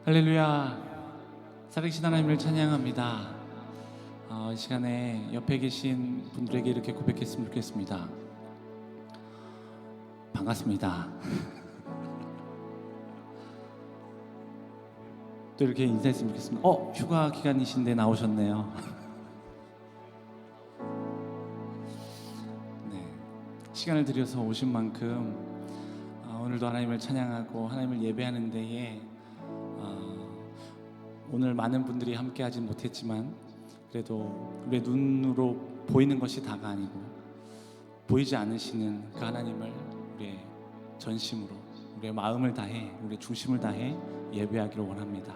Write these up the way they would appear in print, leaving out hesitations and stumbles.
할렐루야. 살아계신 하나님을 찬양합니다. 이 시간에 옆에 계신 분들에게 이렇게 고백했으면 좋겠습니다. 반갑습니다. 또 이렇게 인사했으면 좋겠습니다. 휴가 기간이신데 나오셨네요. 네, 시간을 들여서 오신 만큼 오늘도 하나님을 찬양하고 하나님을 예배하는 데에 오늘 많은 분들이 함께 하진 못했지만 그래도 우리의 눈으로 보이는 것이 다가 아니고 보이지 않으시는 그 하나님을 우리의 전심으로 우리의 마음을 다해 우리의 중심을 다해 예배하기를 원합니다.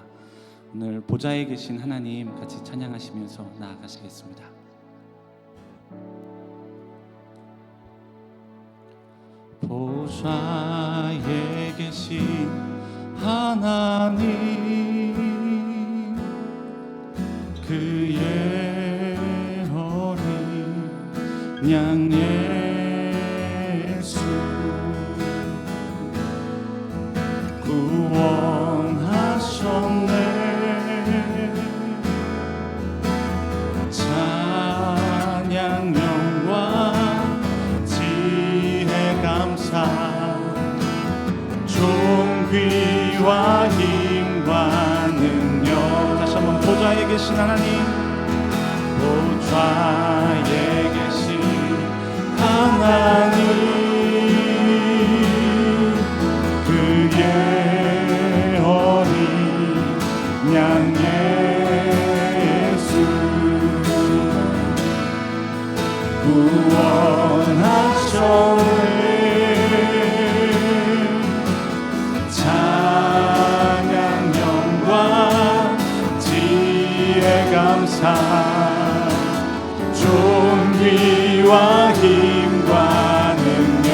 오늘 보좌에 계신 하나님 같이 찬양하시면서 나아가시겠습니다. 보좌에 계신 하나님, 그의 어린 양 예수 구원하셨네. 찬양 영광 지혜 감사 존귀와 힘과 능력. 다시 한번 보좌에 계신 하나님, 보좌에 계신 하나님, 그의 어린 양 예수 구원하셨네. 감사 존귀와 힘과 능력.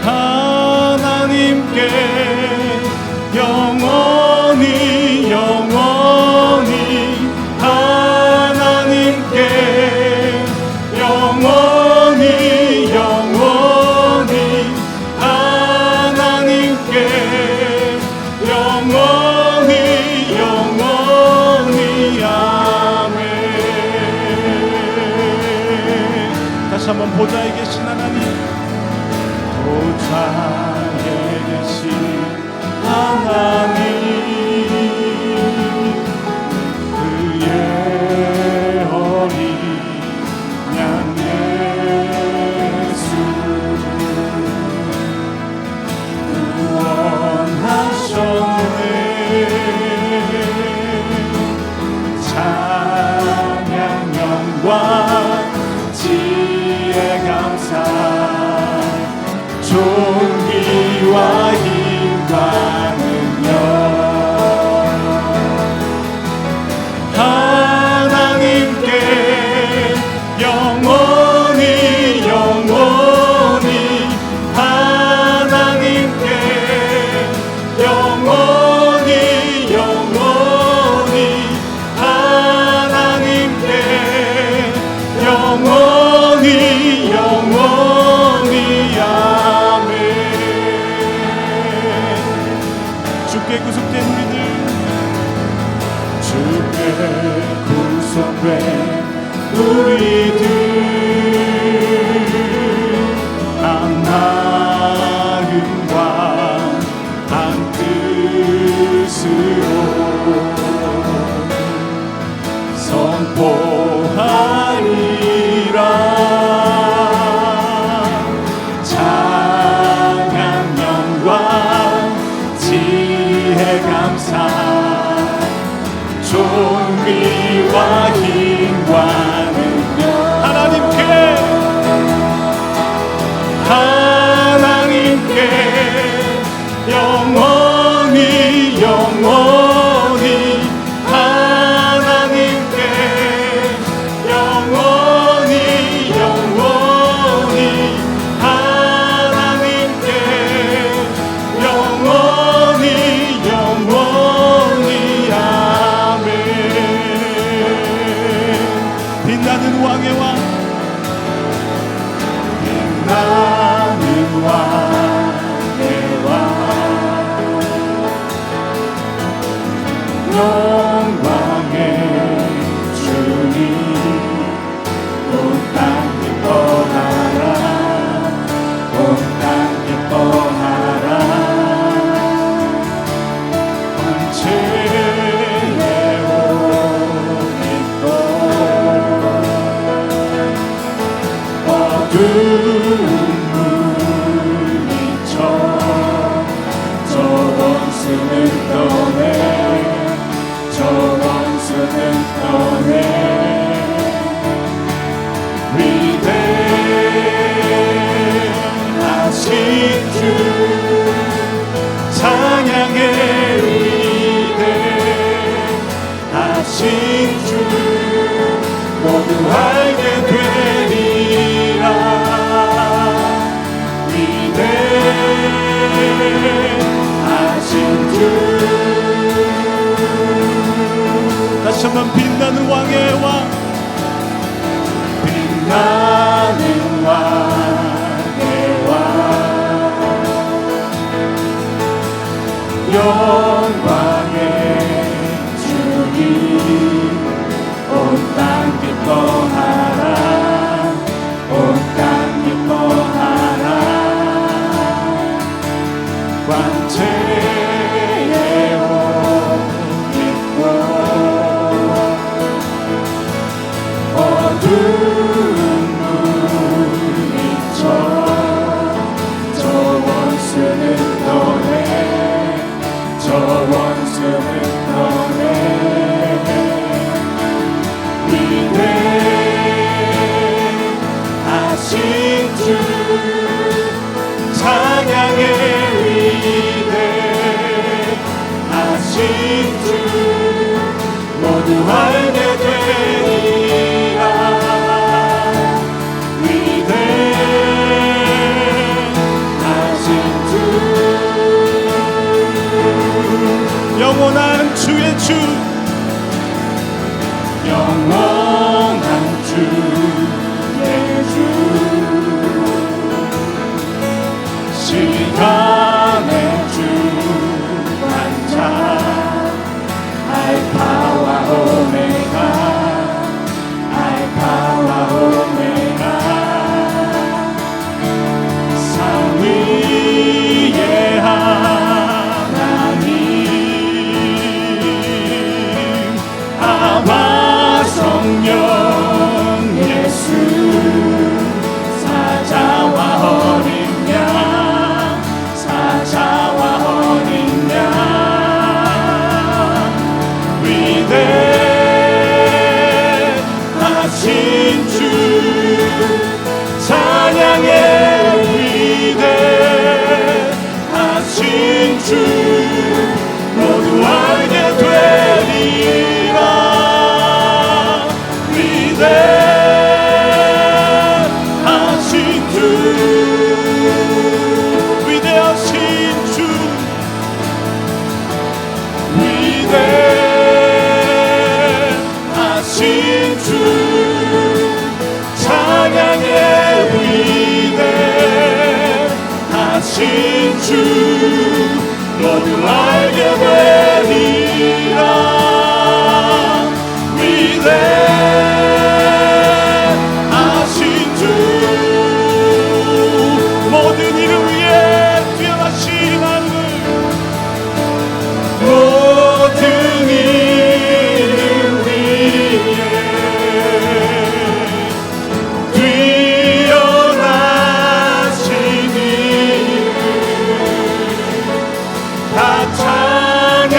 하나님께 영원히 영원히 하나님께 영원히 영원히 하나님께 영원히 다시 한번 보좌에 계신 하나님, 보좌에 계신 하나님, 그의 어린 양 예수 구원하셨네. 찬양 영광 지혜 감사 존귀와 힘과 능력. 하나님께 영원히 영원히 하나님께 영원히 영원히 하나님께 영원히 영원히 아멘. 주께 구속된 우리들, 주께 구속된 우리들 한 마음과 한 뜻으로 선포하리라. 찬양 영광 지혜 감사 존귀와 힘과 능력. 하나님께 하나님께 영원히 영원히 하나님께 영원히 영원히 하나님께 영원히 영원히 아멘. 영광의 주님 온 땅 기뻐하라 온 땅 기뻐하라 황제의 옷 입고 어두운 물리쳐 저 원수는 떠내 저 원수는 떠내 위대하신 주 찬양의 위대하신 주 모두 알게 되리라 위대하신 주 다시 한번 빛나는 왕의 왕 빛나는 왕의 왕 영광의 주님 온 땅 기뻐하라 온 땅 기뻐하라 광채의 옷 입고 어두운 눈이쳐 저 원수는 떠내 저 원수는 떠내 위대하신 주 찬양의 위대하신 주 모두 알게 되리라 위대하신 주 영원한 주의 주 영원한 주의 주 시간의 주 완자 알파와 오메가 알파와 오메가 삼위의 하나님 아바 성령 예수 사자와 어린 양 사자와 어린 양 위대하신 주 찬양의 위대하신 주 모두 알게 되리라 위대하신 주 위대하신 주 위대하신 주 찬양의 위대하신 주 모두 알게 되리라 위대하신 주 모든 이름 위에 뛰어나신 하늘 모든 이름 위에 뛰어나신 이름 다 찬양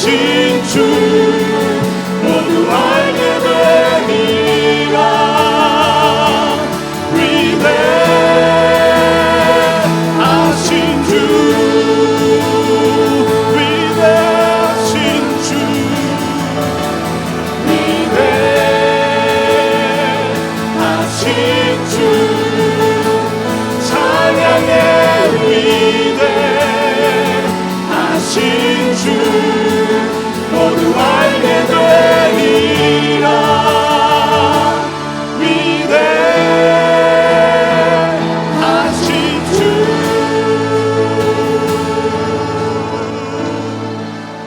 하신 주 모두 알게 되리라. 위대하신 주 위대하신 주 위대하신 주 찬양의 위대하신 주 모두 알게 되리라. 위대하신 주.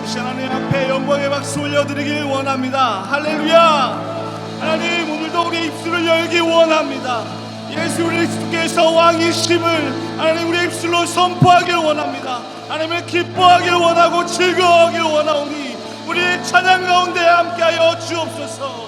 이 시간 하나님 앞에 영광의 박수 올려드리길 원합니다. 할렐루야. 하나님, 오늘도 우리 입술을 열기 원합니다. 예수 그리스도께서 왕이심을 하나님 우리 입술로 선포하길 원합니다. 하나님을 기뻐하길 원하고 즐거워하길 원하오니 우리의 찬양 가운데 함께하여 주옵소서.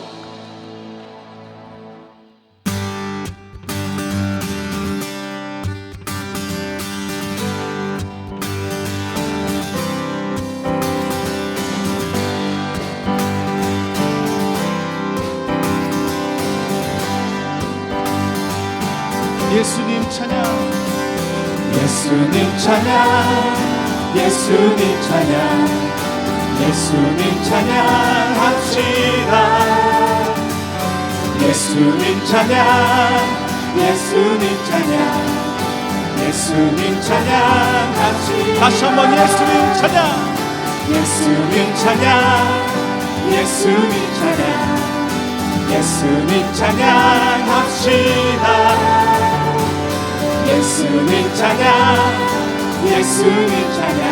예수님 찬양, 예수님 찬양, 예수님 찬양, 예수님 찬양합시다. 예수님 찬양, 예수님 찬양, 예수님 찬양합시다. 다시 한번 예수님 찬양, 예수님 찬양, 예수님 찬양, 예수님 찬양합시다. 예수님 찬양, 예수님 찬양,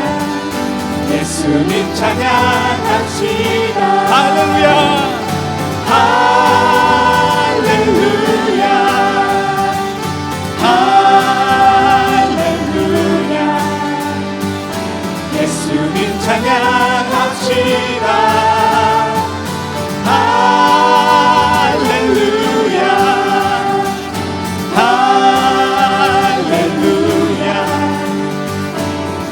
예수님 찬양합시다. 할렐루야, 할렐루야, 할렐루야. 예수님 찬양합시다. 할렐루야, 할렐루야.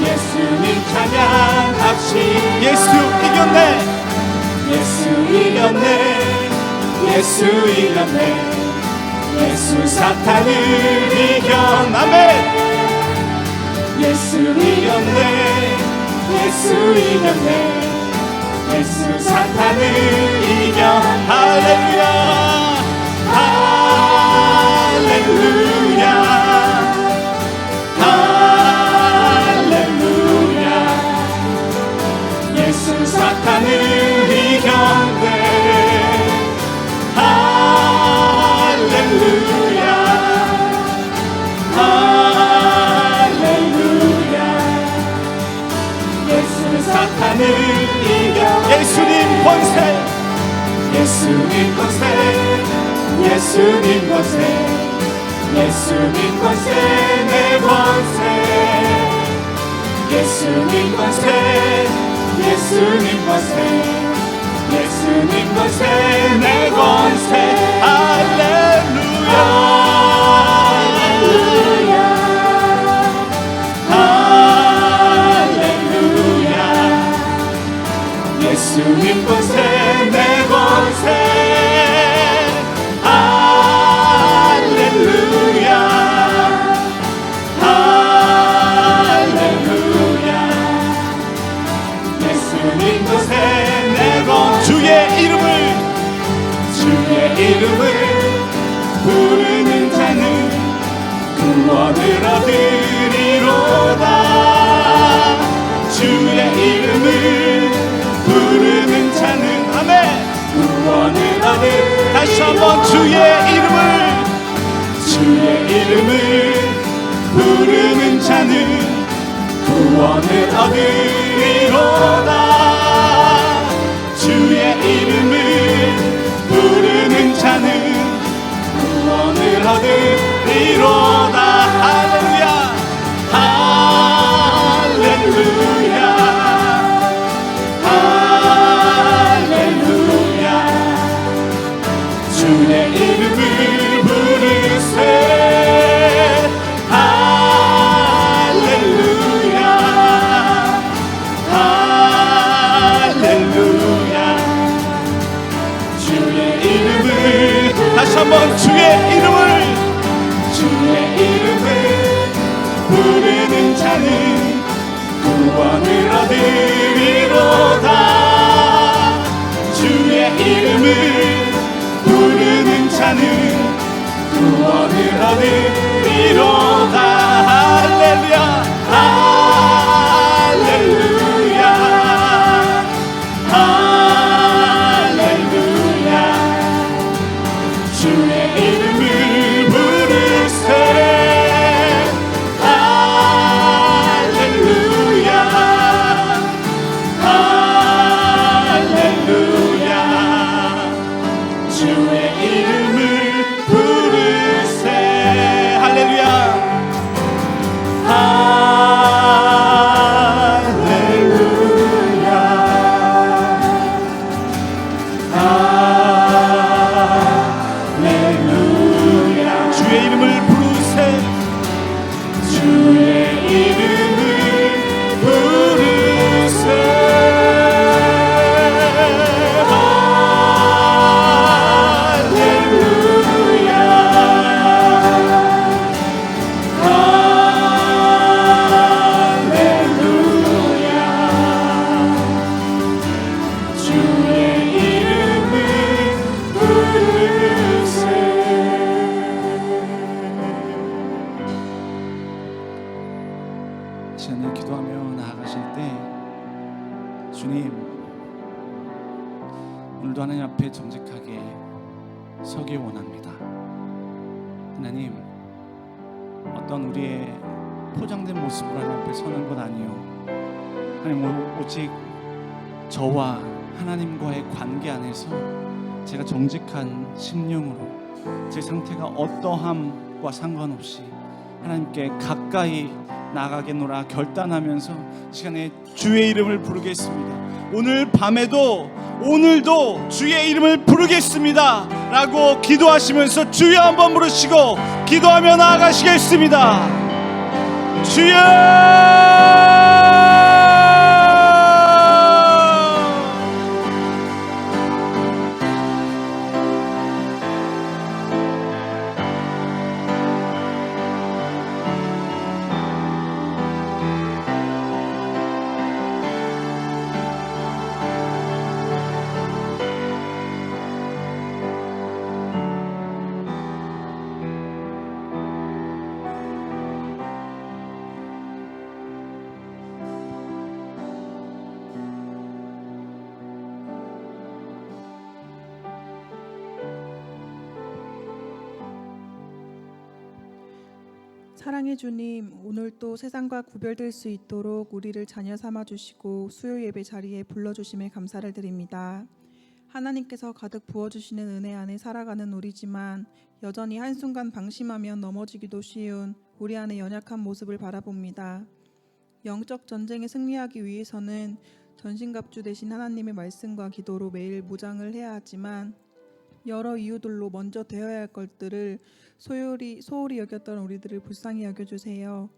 예수님 찬양합시다. 예수 이겼네, 예수 이겼네, 예수 이겼네, 예수 사탄을 이겼네. 아멘. 예수 이겼네, 예수 이겼네, 예수 사탄을 이겨. 할렐루야, 할렐루야, 할렐루야. 예수 사탄을 이겼네. 할렐루야, 할렐루야. 예수 사탄을 이겨. 예수님 권세, 예수님 권세, 예수님 권세, 예수님 권세, 내 권세. 예수님 권세, 예수님 권세, 예수님 권세, 내 권세. 할렐루야, 할렐루야. 예수님 권세, 내 권세. 할렐루야, 할렐루야. 예수님 권세, 내 권세. 주의 이름을 주의 이름을 부르는 자는 구원을 얻으리로다. 주의 이름을 부르는 자는 아멘. 구원을 얻으. 다시 한번 주의 이름을 주의 이름을 부르는 자는 구원을 얻으리로다. 주의 이름을 부르는 자는 구원을 얻으리로다. 할렐루야, 할렐루야, 할렐루야. 주의 이름을 부르세. 할렐루야, 할렐루야. 다시 한번 주의 이름을 부르는 자는 구원을 얻으리로다. 주의 이름을 부르는 자는 구원을 얻으리로다. 할렐루야 할렐루야 할렐루야. 주의 이름을 부르세. 할렐루야 할렐루야. 주의 이름을 부르세. 할렐루야 할렐루야 할렐루야. 주의 이름을 부르세. 주의 이름을 부르세. 할렐루야 할렐루야. 주의 이름을 부르세. 시간에 기도하며 나아가실 때 주님, 오늘도 하나님 앞에 정직하게 서기 원합니다. 하나님, 어떤 우리의 포장된 모습으로 하나님 앞에 서는 것 아니요, 하나님 오직 저와 하나님과의 관계 안에서 제가 정직한 심령으로 제 상태가 어떠함과 상관없이 하나님께 가까이 나가겠노라 결단하면서 시간에 주의 이름을 부르겠습니다. 오늘 밤에도 오늘도 주의 이름을 부르겠습니다 라고 기도하시면서 주여 한번 부르시고 기도하며 나아가시겠습니다. 주여. 사랑의 주님, 오늘 또 세상과 구별될 수 있도록 우리를 자녀 삼아주시고 수요 예배 자리에 불러주심에 감사를 드립니다. 하나님께서 가득 부어주시는 은혜 안에 살아가는 우리지만 여전히 한순간 방심하면 넘어지기도 쉬운 우리 안의 연약한 모습을 바라봅니다. 영적 전쟁에 승리하기 위해서는 전신갑주 되신 하나님의 말씀과 기도로 매일 무장을 해야 하지만 여러 이유들로 먼저 되어야 할 것들을 소홀히 여겼던 우리들을 불쌍히 여겨주세요.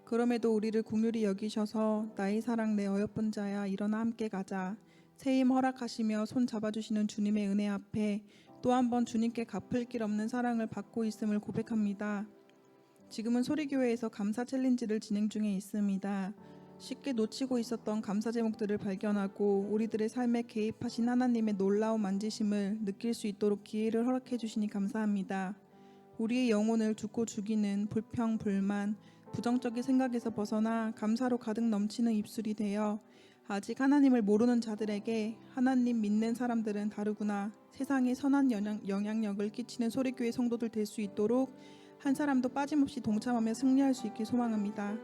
그럼에도 우리를 긍휼히 여기셔서 나의 사랑 내 어여쁜 자야 일어나 함께 가자 새 힘 허락하시며 손 잡아주시는 주님의 은혜 앞에 또 한 번 주님께 갚을 길 없는 사랑을 받고 있음을 고백합니다. 지금은 소리교회에서 감사 챌린지를 진행 중에 있습니다. 쉽게 놓치고 있었던 감사 제목들을 발견하고 우리들의 삶에 개입하신 하나님의 놀라운 만지심을 느낄 수 있도록 기회를 허락해 주시니 감사합니다. 우리의 영혼을 죽고 죽이는 불평, 불만, 부정적인 생각에서 벗어나 감사로 가득 넘치는 입술이 되어 아직 하나님을 모르는 자들에게 하나님 믿는 사람들은 다르구나, 세상에 선한 영향력을 끼치는 소리교회 성도들 될 수 있도록 한 사람도 빠짐없이 동참하며 승리할 수 있길 소망합니다.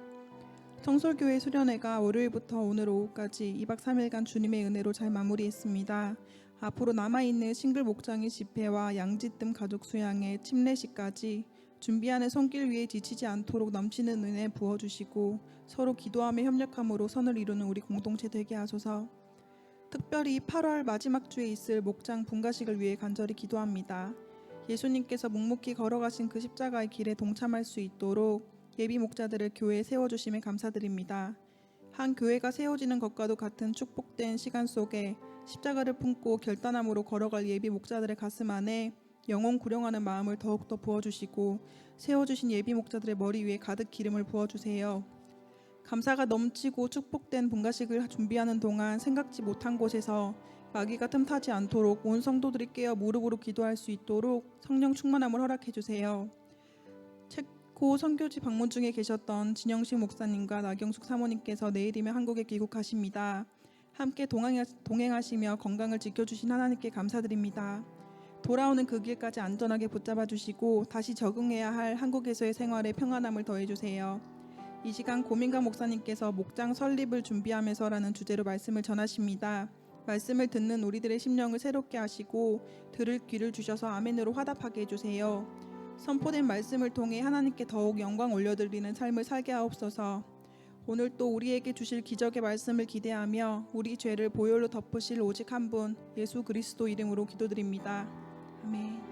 성솔교회 수련회가 월요일부터 오늘 오후까지 2박 3일간 주님의 은혜로 잘 마무리했습니다. 앞으로 남아있는 싱글 목장의 집회와 양지뜸 가족 수양회, 침례식까지 준비하는 손길 위에 지치지 않도록 넘치는 은혜 부어주시고 서로 기도하며 협력함으로 선을 이루는 우리 공동체 되게 하소서. 특별히 8월 마지막 주에 있을 목장 분가식을 위해 간절히 기도합니다. 예수님께서 묵묵히 걸어가신 그 십자가의 길에 동참할 수 있도록 예비 목자들을 교회에 세워주심에 감사드립니다. 한 교회가 세워지는 것과도 같은 축복된 시간 속에 십자가를 품고 결단함으로 걸어갈 예비 목자들의 가슴 안에 영혼 구령하는 마음을 더욱더 부어주시고 세워주신 예비 목자들의 머리 위에 가득 기름을 부어주세요. 감사가 넘치고 축복된 분가식을 준비하는 동안 생각지 못한 곳에서 마귀가 틈타지 않도록 온 성도들이 깨어 무릎으로 기도할 수 있도록 성령 충만함을 허락해 주세요. 체코 선교지 방문 중에 계셨던 진영식 목사님과 나경숙 사모님께서 내일이면 한국에 귀국하십니다. 함께 동행하시며 건강을 지켜주신 하나님께 감사드립니다. 돌아오는 그 길까지 안전하게 붙잡아 주시고 다시 적응해야 할 한국에서의 생활에 평안함을 더해 주세요. 이 시간 고민가 목사님께서 목장 설립을 준비하면서라는 주제로 말씀을 전하십니다. 말씀을 듣는 우리들의 심령을 새롭게 하시고 들을 귀를 주셔서 아멘으로 화답하게 해주세요. 선포된 말씀을 통해 하나님께 더욱 영광 올려드리는 삶을 살게 하옵소서. 오늘 또 우리에게 주실 기적의 말씀을 기대하며 우리 죄를 보혈로 덮으실 오직 한 분 예수 그리스도 이름으로 기도드립니다. 아멘.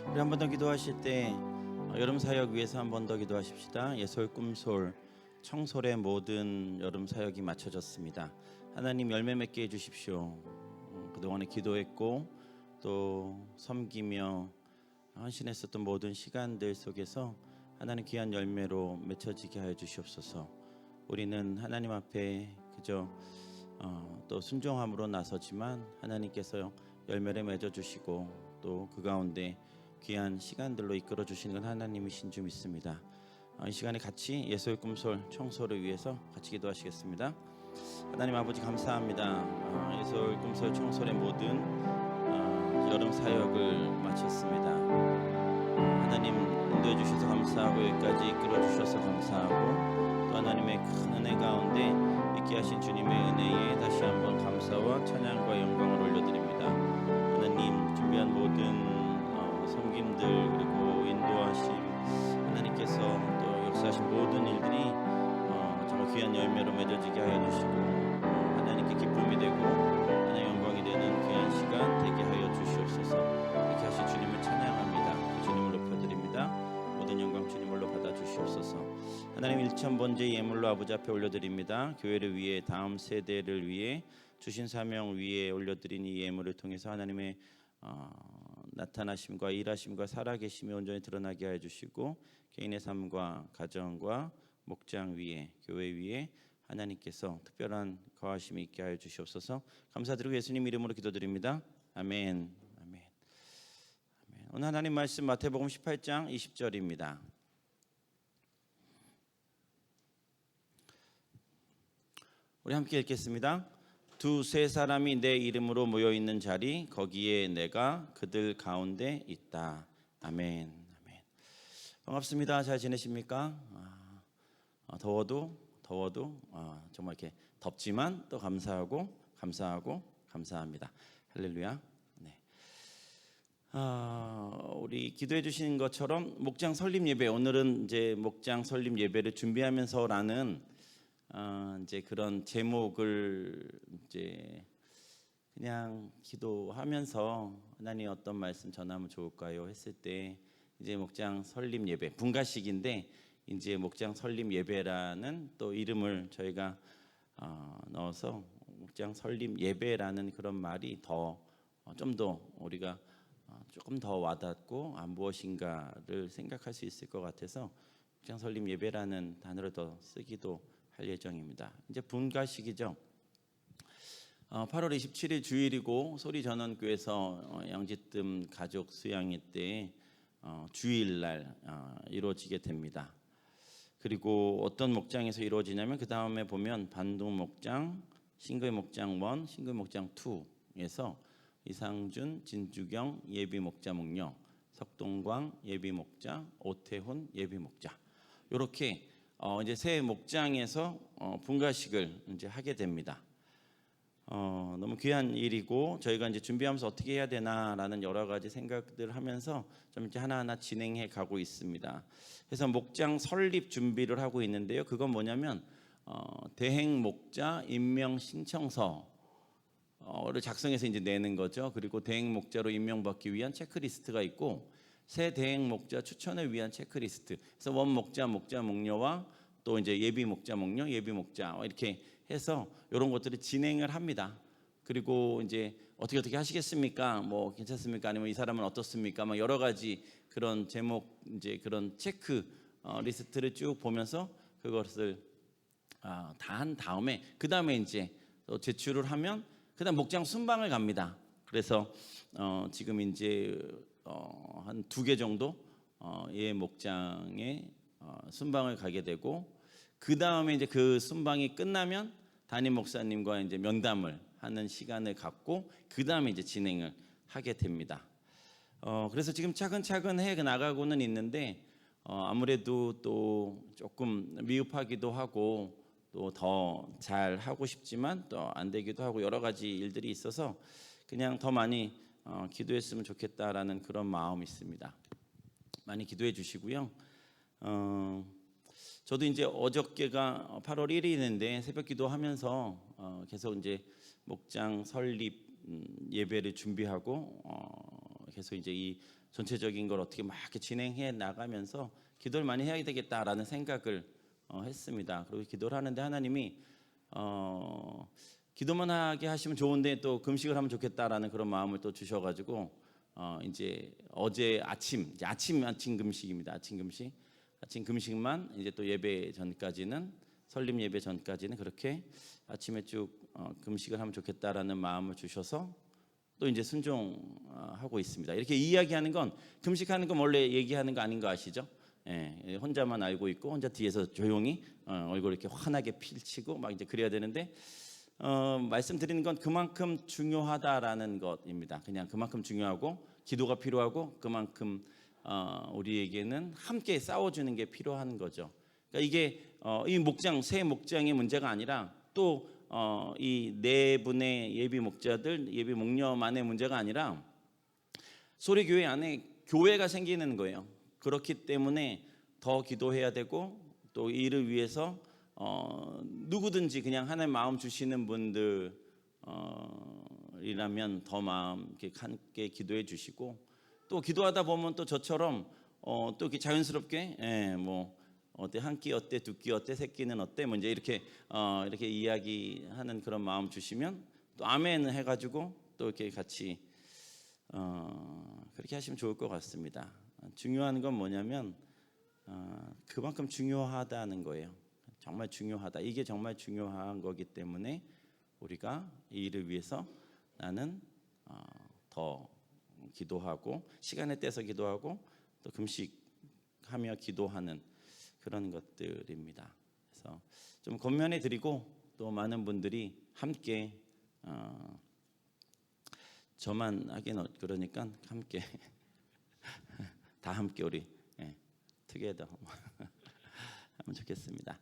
우리 한 번 더 기도하실 때 여름 사역 위해서 한 번 더 기도하십시다. 예솔 꿈솔 청솔의 모든 여름 사역이 마쳐졌습니다. 하나님 열매 맺게 해주십시오. 그동안에 기도했고 또 섬기며 헌신했었던 모든 시간들 속에서 하나님 귀한 열매로 맺혀지게 하여 주시옵소서. 우리는 하나님 앞에 그저 또 순종함으로 나서지만 하나님께서 열매를 맺어주시고 또 그 가운데 귀한 시간들로 이끌어 주시는 건 하나님이신 줄 믿습니다. 이 시간에 같이 예솔 꿈솔 청소를 위해서 같이 기도하시겠습니다. 하나님 아버지 감사합니다. 예솔 꿈솔 청솔의 모든 여름 사역을 마쳤습니다. 하나님 인도해 주셔서 감사하고 여기까지 이끌어 주셔서 감사하고 또 하나님의 큰 은혜 가운데 있게 하신 주님의 은혜에 다시 한번 감사와 찬양과 영광을 올려드립니다. 하나님 준비한 모든 섬김들 그리고 인도하심 하나님께서 또 역사하신 모든 일들이 정말 귀한 열매로 맺어지게 하여 주시고 하나님께 기쁨이 되고 하나님의 영광이 되는 귀한 시간 되게 하여 주시옵소서. 이렇게 하신 주님을 찬양합니다. 주님을 높여드립니다. 모든 영광 주님으로 받아 주시옵소서. 하나님 1,000번째 예물로 아버지 앞에 올려드립니다. 교회를 위해 다음 세대를 위해 주신 사명 위에 올려드린 이 예물을 통해서 하나님의 나타나심과 일하심과 살아계심이 온전히 드러나게 하여 주시고 개인의 삶과 가정과 목장 위에 교회 위에 하나님께서 특별한 거하심이 있게 하여 주시옵소서. 감사드리고 예수님 이름으로 기도드립니다. 아멘. 아멘. 아멘. 오늘 하나님 말씀 마태복음 18장 20절입니다. 우리 함께 읽겠습니다. 두세 사람이 내 이름으로 모여 있는 자리 거기에 내가 그들 가운데 있다. 아멘. 아멘. 반갑습니다. 잘 지내십니까? 더워도 정말 이렇게 덥지만 또 감사하고 감사합니다. 할렐루야. 네. 우리 기도해 주신 것처럼 목장 설립 예배 오늘은 이제 목장 설립 예배를 준비하면서라는 이제 그런 제목을 이제 그냥 기도하면서 하나님 어떤 말씀 전하면 좋을까요? 했을 때 이제 목장 설립 예배 분가식인데 이제 목장 설립 예배라는 또 이름을 저희가 넣어서 목장 설립 예배라는 그런 말이 더 좀 더 우리가 조금 더 와닿고 무엇인가를 생각할 수 있을 것 같아서 목장 설립 예배라는 단어를 더 쓰기도 할 예정입니다. 이제 분가식이죠. 8월 27일 주일이고 소리전원교에서 양지뜸 가족 수양회 때 주일날 이루어지게 됩니다. 그리고 어떤 목장에서 이루어지냐면 그 다음에 보면 반동 목장, 신글 목장 1, 신글 목장 2에서 이상준, 진주경 예비 목자 목녀, 석동광 예비 목자, 오태훈 예비 목자 이렇게 이제 새 목장에서 분가식을 이제 하게 됩니다. 너무 귀한 일이고 저희가 이제 준비하면서 어떻게 해야 되나라는 여러 가지 생각들 하면서 좀 이렇게 하나하나 진행해 가고 있습니다. 그래서 목장 설립 준비를 하고 있는데요. 그건 뭐냐면 대행 목자 임명 신청서를 작성해서 이제 내는 거죠. 그리고 대행 목자로 임명받기 위한 체크리스트가 있고 새 대행 목자 추천을 위한 체크리스트. 그래서 원 목자, 목자 목녀와 또 이제 예비 목자 목녀, 예비 목자 이렇게 해서 이런 것들을 진행을 합니다. 그리고 이제 어떻게 하시겠습니까? 뭐 괜찮습니까? 아니면 이 사람은 어떻습니까? 막 여러 가지 그런 제목 이제 그런 체크 리스트를 쭉 보면서 그것을 다 한 다음에 그 다음에 이제 또 제출을 하면 그다음 목장 순방을 갑니다. 그래서 지금 이제 한 2개 정도 예 목장에 순방을 가게 되고 그 다음에 이제 그 순방이 끝나면 담임 목사님과 이제 면담을 하는 시간을 갖고 그 다음에 이제 진행을 하게 됩니다. 그래서 지금 차근차근 해 나가고는 있는데 아무래도 또 조금 미흡하기도 하고 또 더 잘 하고 싶지만 또 안 되기도 하고 여러 가지 일들이 있어서 그냥 더 많이 기도했으면 좋겠다라는 그런 마음이 있습니다. 많이 기도해 주시고요. 저도 이제 어저께가 8월 1일인데 새벽 기도하면서 계속 이제 목장 설립 예배를 준비하고 계속 이제 이 전체적인 걸 어떻게 막 이렇게 진행해 나가면서 기도를 많이 해야 되겠다라는 생각을 했습니다. 그리고 기도를 하는데 하나님이 기도만 하게 하시면 좋은데 또 금식을 하면 좋겠다라는 그런 마음을 또 주셔가지고 이제 어제 아침 금식입니다. 아침 금식만 이제 또 예배 전까지는 설립 예배 전까지는 그렇게 아침에 쭉 금식을 하면 좋겠다라는 마음을 주셔서 또 이제 순종하고 있습니다. 이렇게 이야기하는 건 금식하는 건 원래 얘기하는 거 아닌 거 아시죠? 예, 혼자만 알고 있고 혼자 뒤에서 조용히 얼굴 이렇게 환하게 펼치고 막 이제 그래야 되는데 말씀드리는 건 그만큼 중요하다라는 것입니다. 그냥 그만큼 중요하고 기도가 필요하고 그만큼 우리에게는 함께 싸워주는 게 필요한 거죠. 그러니까 이게 이 목장 새 목장의 문제가 아니라 또 이 네 분의 예비 목자들 예비 목녀만의 문제가 아니라 소리교회 안에 교회가 생기는 거예요. 그렇기 때문에 더 기도해야 되고 또 이를 위해서 누구든지 그냥 하나님 마음 주시는 분들이라면 더 마음 이렇게 함께 기도해 주시고 또 기도하다 보면 또 저처럼 또 이렇게 자연스럽게 뭐 어때 한 끼 어때 두 끼 어때 세 끼는 어때 뭐 이제 이렇게 이야기하는 그런 마음 주시면 또 아멘 해가지고 또 이렇게 같이 그렇게 하시면 좋을 것 같습니다. 중요한 건 뭐냐면 그만큼 중요하다는 거예요. 정말 중요하다. 이게 정말 중요한 거기 때문에 우리가 이 일을 위해서 나는 더 기도하고 시간을 떼서 기도하고 또 금식하며 기도하는 그런 것들입니다. 그래서 좀 권면해 드리고 또 많은 분들이 함께 저만 하긴 그러니까 함께 다 함께 우리 투게더 하면 좋겠습니다.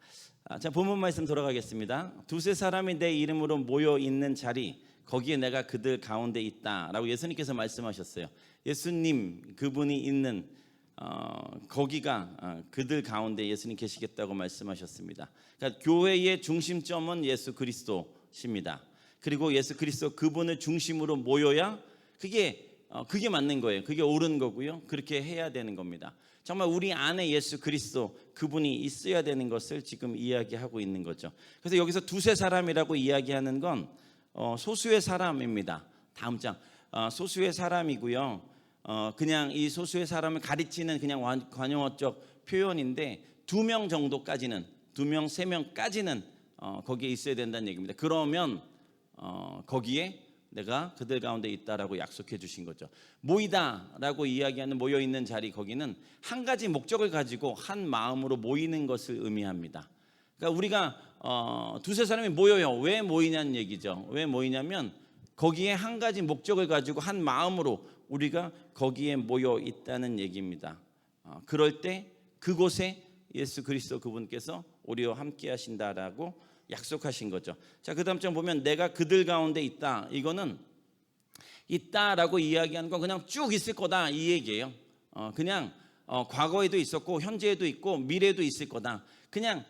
자 본문 말씀 돌아가겠습니다. 두세 사람이 내 이름으로 모여 있는 자리 거기에 내가 그들 가운데 있다라고 예수님께서 말씀하셨어요. 예수님 그분이 있는 거기가 그들 가운데 예수님 계시겠다고 말씀하셨습니다. 그러니까 교회의 중심점은 예수 그리스도십니다. 그리고 예수 그리스도 그분을 중심으로 모여야 그게 맞는 거예요. 그게 옳은 거고요. 그렇게 해야 되는 겁니다. 정말 우리 안에 예수 그리스도 그분이 있어야 되는 것을 지금 이야기하고 있는 거죠. 그래서 여기서 두세 사람이라고 이야기하는 건 소수의 사람입니다. 다음 장 소수의 사람이고요. 그냥 이 소수의 사람을 가리치는 그냥 관용어적 표현인데 2명 정도까지는 2명, 3명까지는 거기에 있어야 된다는 얘기입니다. 그러면 거기에 내가 그들 가운데 있다라고 약속해 주신 거죠. 모이다라고 이야기하는 모여 있는 자리 거기는 한 가지 목적을 가지고 한 마음으로 모이는 것을 의미합니다. 그러니까 우리가 두세 사람이 모여요. 왜 모이냐는 얘기죠. 왜 모이냐면 거기에 한 가지 목적을 가지고 한 마음으로 우리가 거기에 모여 있다는 얘기입니다. 그럴 때 그곳에 예수 그리스도 그분께서 우리와 함께 하신다라고 약속하신 거죠. 자, 그다음 장 보면 내가 그들 가운데 있다. 이거는 있다라고 이야기하는 건 그냥 쭉 있을 거다 이 얘기예요. 그냥 과거에도 있었고 현재에도 있고 미래에도 있을 거다. 그냥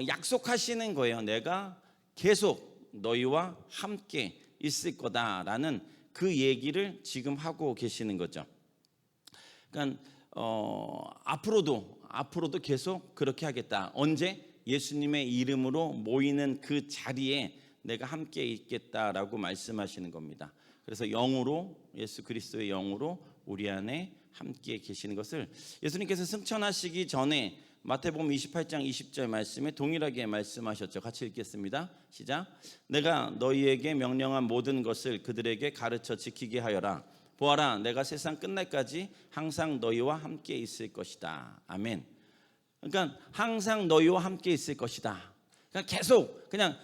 약속하시는 거예요. 내가 계속 너희와 함께 있을 거다라는 그 얘기를 지금 하고 계시는 거죠. 그러니까 앞으로도 계속 그렇게 하겠다. 언제? 예수님의 이름으로 모이는 그 자리에 내가 함께 있겠다라고 말씀하시는 겁니다. 그래서 영으로, 예수 그리스도의 영으로 우리 안에 함께 계시는 것을 예수님께서 승천하시기 전에 마태복음 28장 20절 말씀에 동일하게 말씀하셨죠. 같이 읽겠습니다. 시작. 내가 너희에게 명령한 모든 것을 그들에게 가르쳐 지키게 하여라. 보아라, 내가 세상 끝날까지 항상 너희와 함께 있을 것이다. 아멘. 그러니까 항상 너희와 함께 있을 것이다. 그러니까 계속 그냥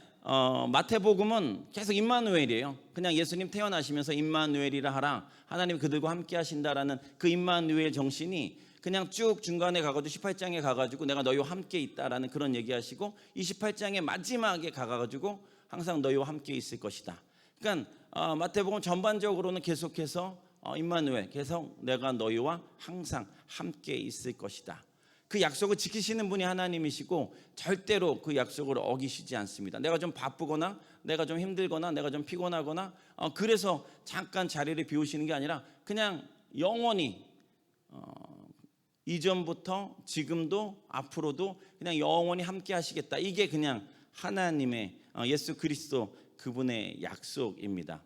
마태복음은 계속 임마누엘이에요. 그냥 예수님 태어나시면서 임마누엘이라 하라. 하나님 그들과 함께 하신다라는 그 임마누엘 정신이 그냥 쭉 중간에 가가지고 18장에 가가지고 내가 너희와 함께 있다라는 그런 얘기하시고 28장의 마지막에 가가지고 항상 너희와 함께 있을 것이다. 그러니까 마태복음 전반적으로는 계속해서 임마누엘, 계속 내가 너희와 항상 함께 있을 것이다. 그 약속을 지키시는 분이 하나님이시고 절대로 그 약속을 어기시지 않습니다. 내가 좀 바쁘거나 내가 좀 힘들거나 내가 좀 피곤하거나 그래서 잠깐 자리를 비우시는 게 아니라 그냥 영원히 이전부터 지금도 앞으로도 그냥 영원히 함께 하시겠다. 이게 그냥 하나님의 예수 그리스도 그분의 약속입니다.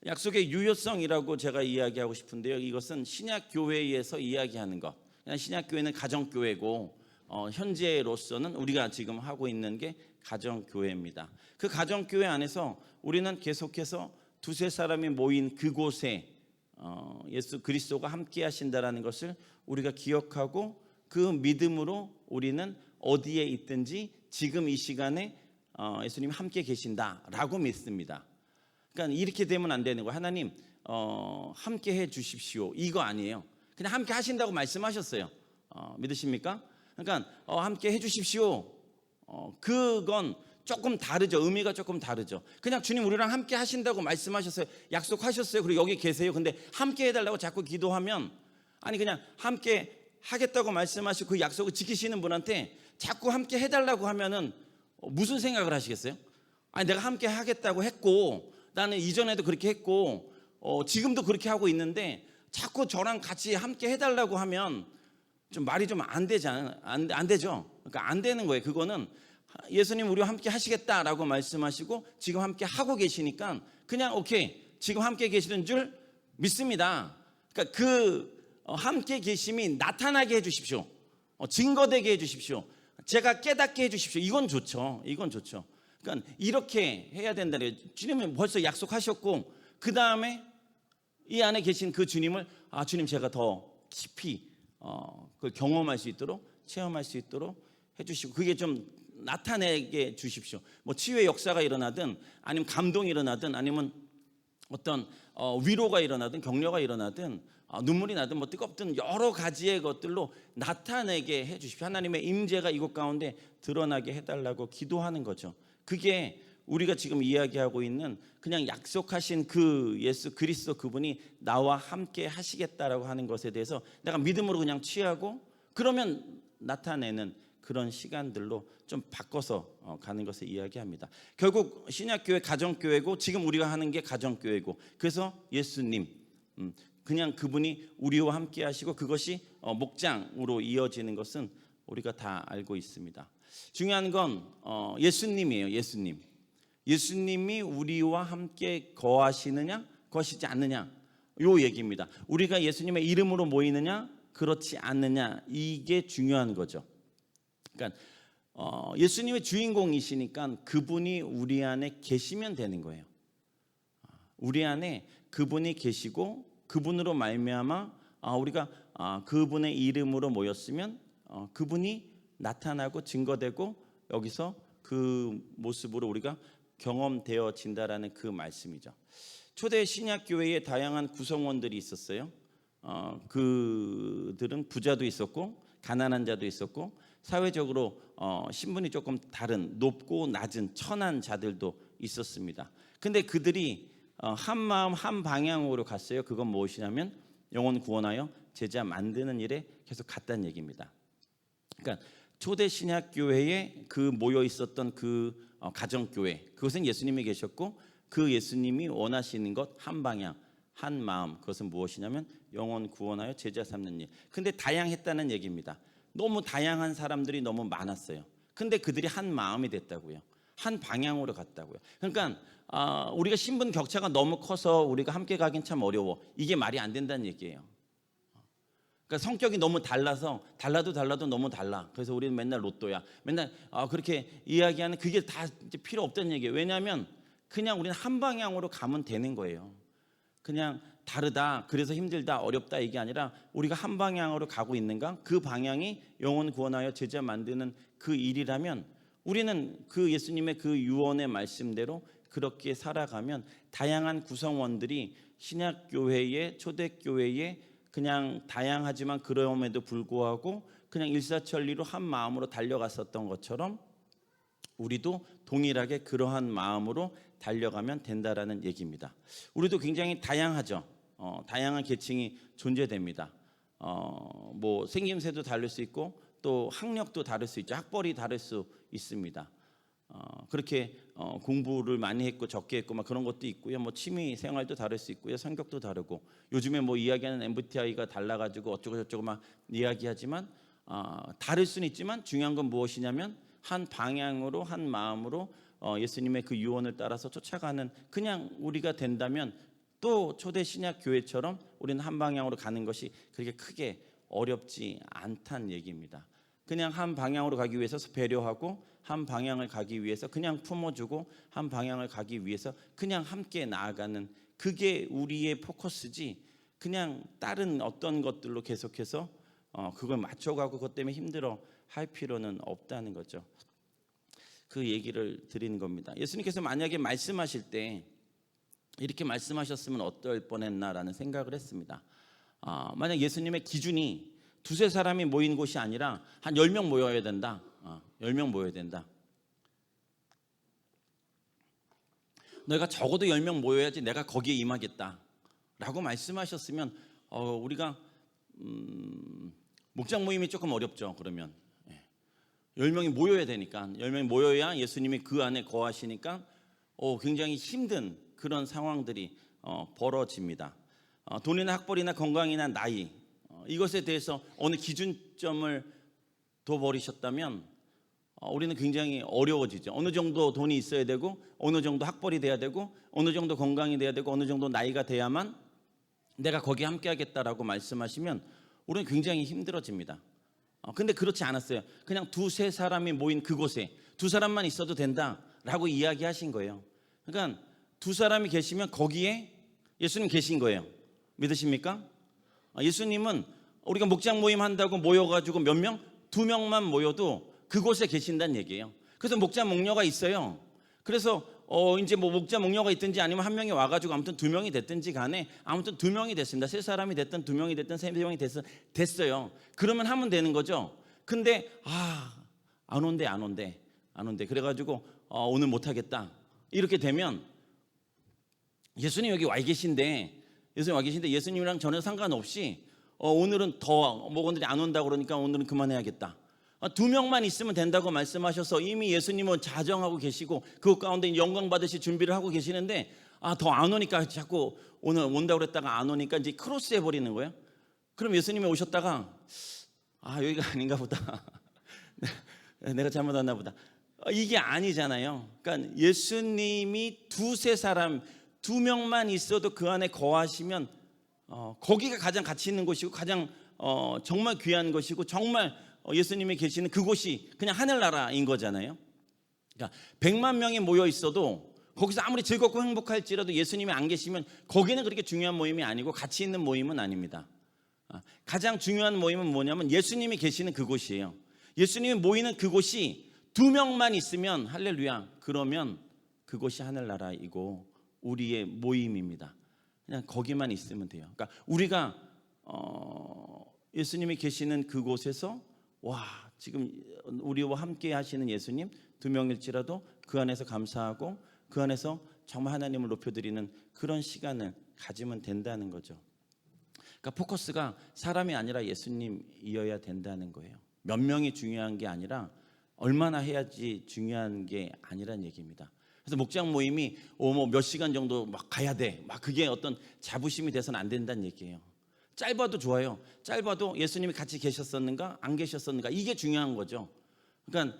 약속의 유효성이라고 제가 이야기하고 싶은데요. 이것은 신약 교회에서 이야기하는 것. 그냥 신약 교회는 가정 교회고 현재로서는 우리가 지금 하고 있는 게 가정 교회입니다. 그 가정 교회 안에서 우리는 계속해서 두세 사람이 모인 그곳에 예수 그리스도가 함께 하신다라는 것을 우리가 기억하고 그 믿음으로 우리는 어디에 있든지 지금 이 시간에 예수님 함께 계신다라고 믿습니다. 그러니까 이렇게 되면 안 되는 거예요. 하나님 함께 해 주십시오. 이거 아니에요. 그냥 함께 하신다고 말씀하셨어요. 믿으십니까? 그러니까 함께 해 주십시오. 그건 조금 다르죠. 의미가 조금 다르죠. 그냥 주님 우리랑 함께 하신다고 말씀하셨어요. 약속하셨어요. 그리고 여기 계세요. 근데 함께 해달라고 자꾸 기도하면 아니 그냥 함께 하겠다고 말씀하시고 그 약속을 지키시는 분한테 자꾸 함께 해달라고 하면은 무슨 생각을 하시겠어요? 아니 내가 함께 하겠다고 했고 나는 이전에도 그렇게 했고 지금도 그렇게 하고 있는데 자꾸 저랑 같이 함께 해달라고 하면 좀 말이 좀 안 되잖아요. 안 되죠. 그러니까 안 되는 거예요. 그거는 예수님 우리와 함께 하시겠다라고 말씀하시고 지금 함께 하고 계시니까 그냥 오케이 지금 함께 계시는 줄 믿습니다. 그러니까 그 함께 계심이 나타나게 해주십시오. 증거되게 해주십시오. 제가 깨닫게 해주십시오. 이건 좋죠. 이건 좋죠. 그러니까 이렇게 해야 된다는 거예요. 주님은 벌써 약속하셨고 그 다음에 이 안에 계신 그 주님을 주님 제가 더 깊이 그걸 경험할 수 있도록 체험할 수 있도록 해주시고 그게 좀 나타내게 주십시오. 뭐 치유의 역사가 일어나든 아니면 감동이 일어나든 아니면 어떤 위로가 일어나든 격려가 일어나든 눈물이 나든 뭐 뜨겁든 여러 가지의 것들로 나타내게 해주십시오. 하나님의 임재가 이곳 가운데 드러나게 해달라고 기도하는 거죠. 그게 우리가 지금 이야기하고 있는 그냥 약속하신 그 예수 그리스도 그분이 나와 함께 하시겠다라고 하는 것에 대해서 내가 믿음으로 그냥 취하고 그러면 나타내는 그런 시간들로 좀 바꿔서 가는 것을 이야기합니다. 결국 신약교회 가정교회고 지금 우리가 하는 게 가정교회고 그래서 예수님 그냥 그분이 우리와 함께 하시고 그것이 목장으로 이어지는 것은 우리가 다 알고 있습니다. 중요한 건 예수님이에요. 예수님이 우리와 함께 거하시느냐 거하시지 않느냐 요 얘기입니다. 우리가 예수님의 이름으로 모이느냐 그렇지 않느냐 이게 중요한 거죠. 그러니까 예수님의 주인공이시니까 그분이 우리 안에 계시면 되는 거예요. 우리 안에 그분이 계시고 그분으로 말미암아 우리가 그분의 이름으로 모였으면 그분이 나타나고 증거되고 여기서 그 모습으로 우리가 경험되어진다라는 그 말씀이죠. 초대 신약교회에 다양한 구성원들이 있었어요. 그들은 부자도 있었고 가난한 자도 있었고 사회적으로 신분이 조금 다른 높고 낮은 천한 자들도 있었습니다. 근데 그들이 한 마음 한 방향으로 갔어요. 그건 무엇이냐면 영혼 구원하여 제자 만드는 일에 계속 갔다는 얘기입니다. 그러니까 초대 신약 교회에 그 모여 있었던 그 가정 교회, 그것은 예수님이 계셨고 그 예수님이 원하시는 것 한 방향, 한 마음, 그것은 무엇이냐면 영혼 구원하여 제자 삼는 일. 근데 다양했다는 얘기입니다. 너무 다양한 사람들이 너무 많았어요. 근데 그들이 한 마음이 됐다고요. 한 방향으로 갔다고요. 그러니까 우리가 신분 격차가 너무 커서 우리가 함께 가긴 참 어려워. 이게 말이 안 된다는 얘기예요. 그러니까 성격이 너무 달라서 달라도 너무 달라. 그래서 우리는 맨날 로또야. 맨날 그렇게 이야기하는 그게 다 이제 필요 없다는 얘기예요. 왜냐하면 그냥 우리는 한 방향으로 가면 되는 거예요. 그냥 다르다, 그래서 힘들다, 어렵다 이게 아니라 우리가 한 방향으로 가고 있는가? 그 방향이 영혼 구원하여 제자 만드는 그 일이라면 우리는 그 예수님의 그 유언의 말씀대로 그렇게 살아가면 다양한 구성원들이 신약교회에 초대교회에 그냥 다양하지만 그럼에도 불구하고 그냥 일사천리로 한 마음으로 달려갔었던 것처럼 우리도 동일하게 그러한 마음으로 달려가면 된다라는 얘기입니다. 우리도 굉장히 다양하죠. 다양한 계층이 존재됩니다. 뭐 생김새도 다를 수 있고 또 학력도 다를 수 있죠. 학벌이 다를 수 있습니다. 그렇게 공부를 많이 했고 적게 했고 막 그런 것도 있고요. 뭐 취미 생활도 다를 수 있고요. 성격도 다르고 요즘에 뭐 이야기하는 MBTI가 달라가지고 어쩌고 저쩌고 막 이야기하지만 다를 수는 있지만 중요한 건 무엇이냐면 한 방향으로 한 마음으로 예수님의 그 유언을 따라서 쫓아가는 그냥 우리가 된다면 또 초대 신약 교회처럼 우리는 한 방향으로 가는 것이 그렇게 크게 어렵지 않다는 얘기입니다. 그냥 한 방향으로 가기 위해서 배려하고 한 방향을 가기 위해서 그냥 품어주고 한 방향을 가기 위해서 그냥 함께 나아가는 그게 우리의 포커스지 그냥 다른 어떤 것들로 계속해서 그걸 맞춰가고 그것 때문에 힘들어 할 필요는 없다는 거죠. 그 얘기를 드리는 겁니다. 예수님께서 만약에 말씀하실 때 이렇게 말씀하셨으면 어떨 뻔했나라는 생각을 했습니다. 만약 예수님의 기준이 두세 사람이 모인 곳이 아니라 한 10명 모여야 된다. 10명 모여야 된다. 너희가 적어도 10명 모여야지 내가 거기에 임하겠다 라고 말씀하셨으면 우리가 목장 모임이 조금 어렵죠. 그러면 10명이 모여야 되니까 10명이 모여야 예수님이 그 안에 거하시니까 굉장히 힘든 그런 상황들이 벌어집니다. 돈이나 학벌이나 건강이나 나이 이것에 대해서 어느 기준점을 둬버리셨다면 우리는 굉장히 어려워지죠. 어느 정도 돈이 있어야 되고 어느 정도 학벌이 돼야 되고 어느 정도 건강이 돼야 되고 어느 정도 나이가 돼야만 내가 거기에 함께 하겠다라고 말씀하시면 우리는 굉장히 힘들어집니다. 근데 그렇지 않았어요. 그냥 두세 사람이 모인 그곳에 두 사람만 있어도 된다라고 이야기하신 거예요. 그러니까 두 사람이 계시면 거기에 예수님 계신 거예요. 믿으십니까? 예수님은 우리가 목장 모임 한다고 모여가지고 몇 명? 2명만 모여도 그곳에 계신다는 얘기예요. 그래서 목자 목녀가 있어요. 그래서 이제 뭐 목자 목녀가 있든지 아니면 한 명이 와가지고 아무튼 2명이 됐든지 간에 아무튼 2명이 됐습니다. 3사람이 됐든 2명이 됐든 3명이 됐어요. 그러면 하면 되는 거죠. 근데 안 온대. 그래가지고 오늘 못 하겠다. 이렇게 되면 예수님 여기 와 계신데 예수님이랑 전혀 상관없이 오늘은 더 목원들이 안 온다고 그러니까 오늘은 그만해야겠다. 2명만 있으면 된다고 말씀하셔서 이미 예수님은 자정하고 계시고 그 가운데 영광 받으실 준비를 하고 계시는데 더 안 오니까 자꾸 오늘 온다고 그랬다가 안 오니까 이제 크로스 해버리는 거예요. 그럼 예수님이 오셨다가 여기가 아닌가 보다. 내가 잘못했나 보다. 이게 아니잖아요. 그러니까 예수님이 두세 사람 2명만 있어도 그 안에 거하시면 거기가 가장 가치 있는 곳이고 가장 정말 귀한 것이고 정말 예수님이 계시는 그곳이 그냥 하늘나라인 거잖아요. 그러니까 100만 명이 모여 있어도 거기서 아무리 즐겁고 행복할지라도 예수님이 안 계시면 거기는 그렇게 중요한 모임이 아니고 가치 있는 모임은 아닙니다. 가장 중요한 모임은 뭐냐면 예수님이 계시는 그곳이에요. 예수님이 모이는 그곳이 2명만 있으면 할렐루야. 그러면 그곳이 하늘나라이고 우리의 모임입니다. 그냥 거기만 있으면 돼요. 그러니까 우리가 예수님이 계시는 그곳에서 지금 우리와 함께 하시는 예수님 2명일지라도 그 안에서 감사하고 그 안에서 정말 하나님을 높여드리는 그런 시간을 가지면 된다는 거죠. 그러니까 포커스가 사람이 아니라 예수님이어야 된다는 거예요. 몇 명이 중요한 게 아니라 얼마나 해야지 중요한 게 아니란 얘기입니다. 그래서 목장 모임이 뭐 몇 시간 정도 막 가야 돼, 막 그게 어떤 자부심이 돼서는 안 된다는 얘기예요. 짧아도 좋아요. 짧아도 예수님이 같이 계셨었는가 안 계셨었는가, 이게 중요한 거죠. 그러니까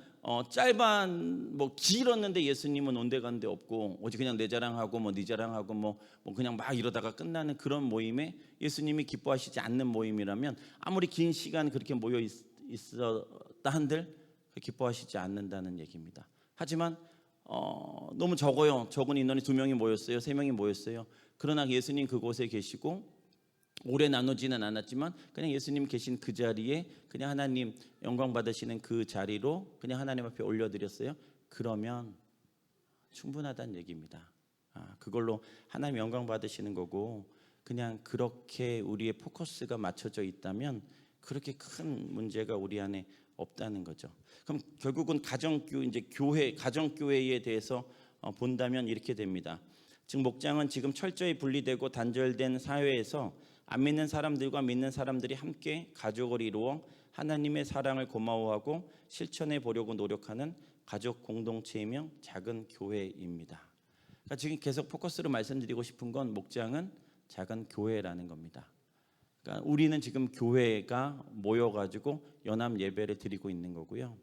뭐 길었는데 예수님은 온데간데 없고 오직 그냥 내 자랑하고 뭐 네 자랑하고 뭐 그냥 막 이러다가 끝나는 그런 모임에 예수님이 기뻐하시지 않는 모임이라면 아무리 긴 시간 그렇게 모여 있었다 한들 기뻐하시지 않는다는 얘기입니다. 하지만 너무 적어요. 적은 인원이 2명이 모였어요, 3명이 모였어요. 그러나 예수님 그곳에 계시고 오래 나누지는 않았지만 그냥 예수님 계신 그 자리에 그냥 하나님 영광 받으시는 그 자리로 그냥 하나님 앞에 올려드렸어요. 그러면 충분하다는 얘기입니다. 그걸로 하나님 영광 받으시는 거고, 그냥 그렇게 우리의 포커스가 맞춰져 있다면 그렇게 큰 문제가 우리 안에 없다는 거죠. 그럼 결국은 가정교회에 대해서 본다면 이렇게 됩니다. 즉 목장은 지금 철저히 분리되고 단절된 사회에서 안 믿는 사람들과 믿는 사람들이 함께 가족을 이루어 하나님의 사랑을 고마워하고 실천해 보려고 노력하는 가족 공동체이며 작은 교회입니다. 그러니까 지금 계속 포커스로 말씀드리고 싶은 건 목장은 작은 교회라는 겁니다. 그러니까 우리는 지금 교회가 모여가지고 연합 예배를 드리고 있는 거고요.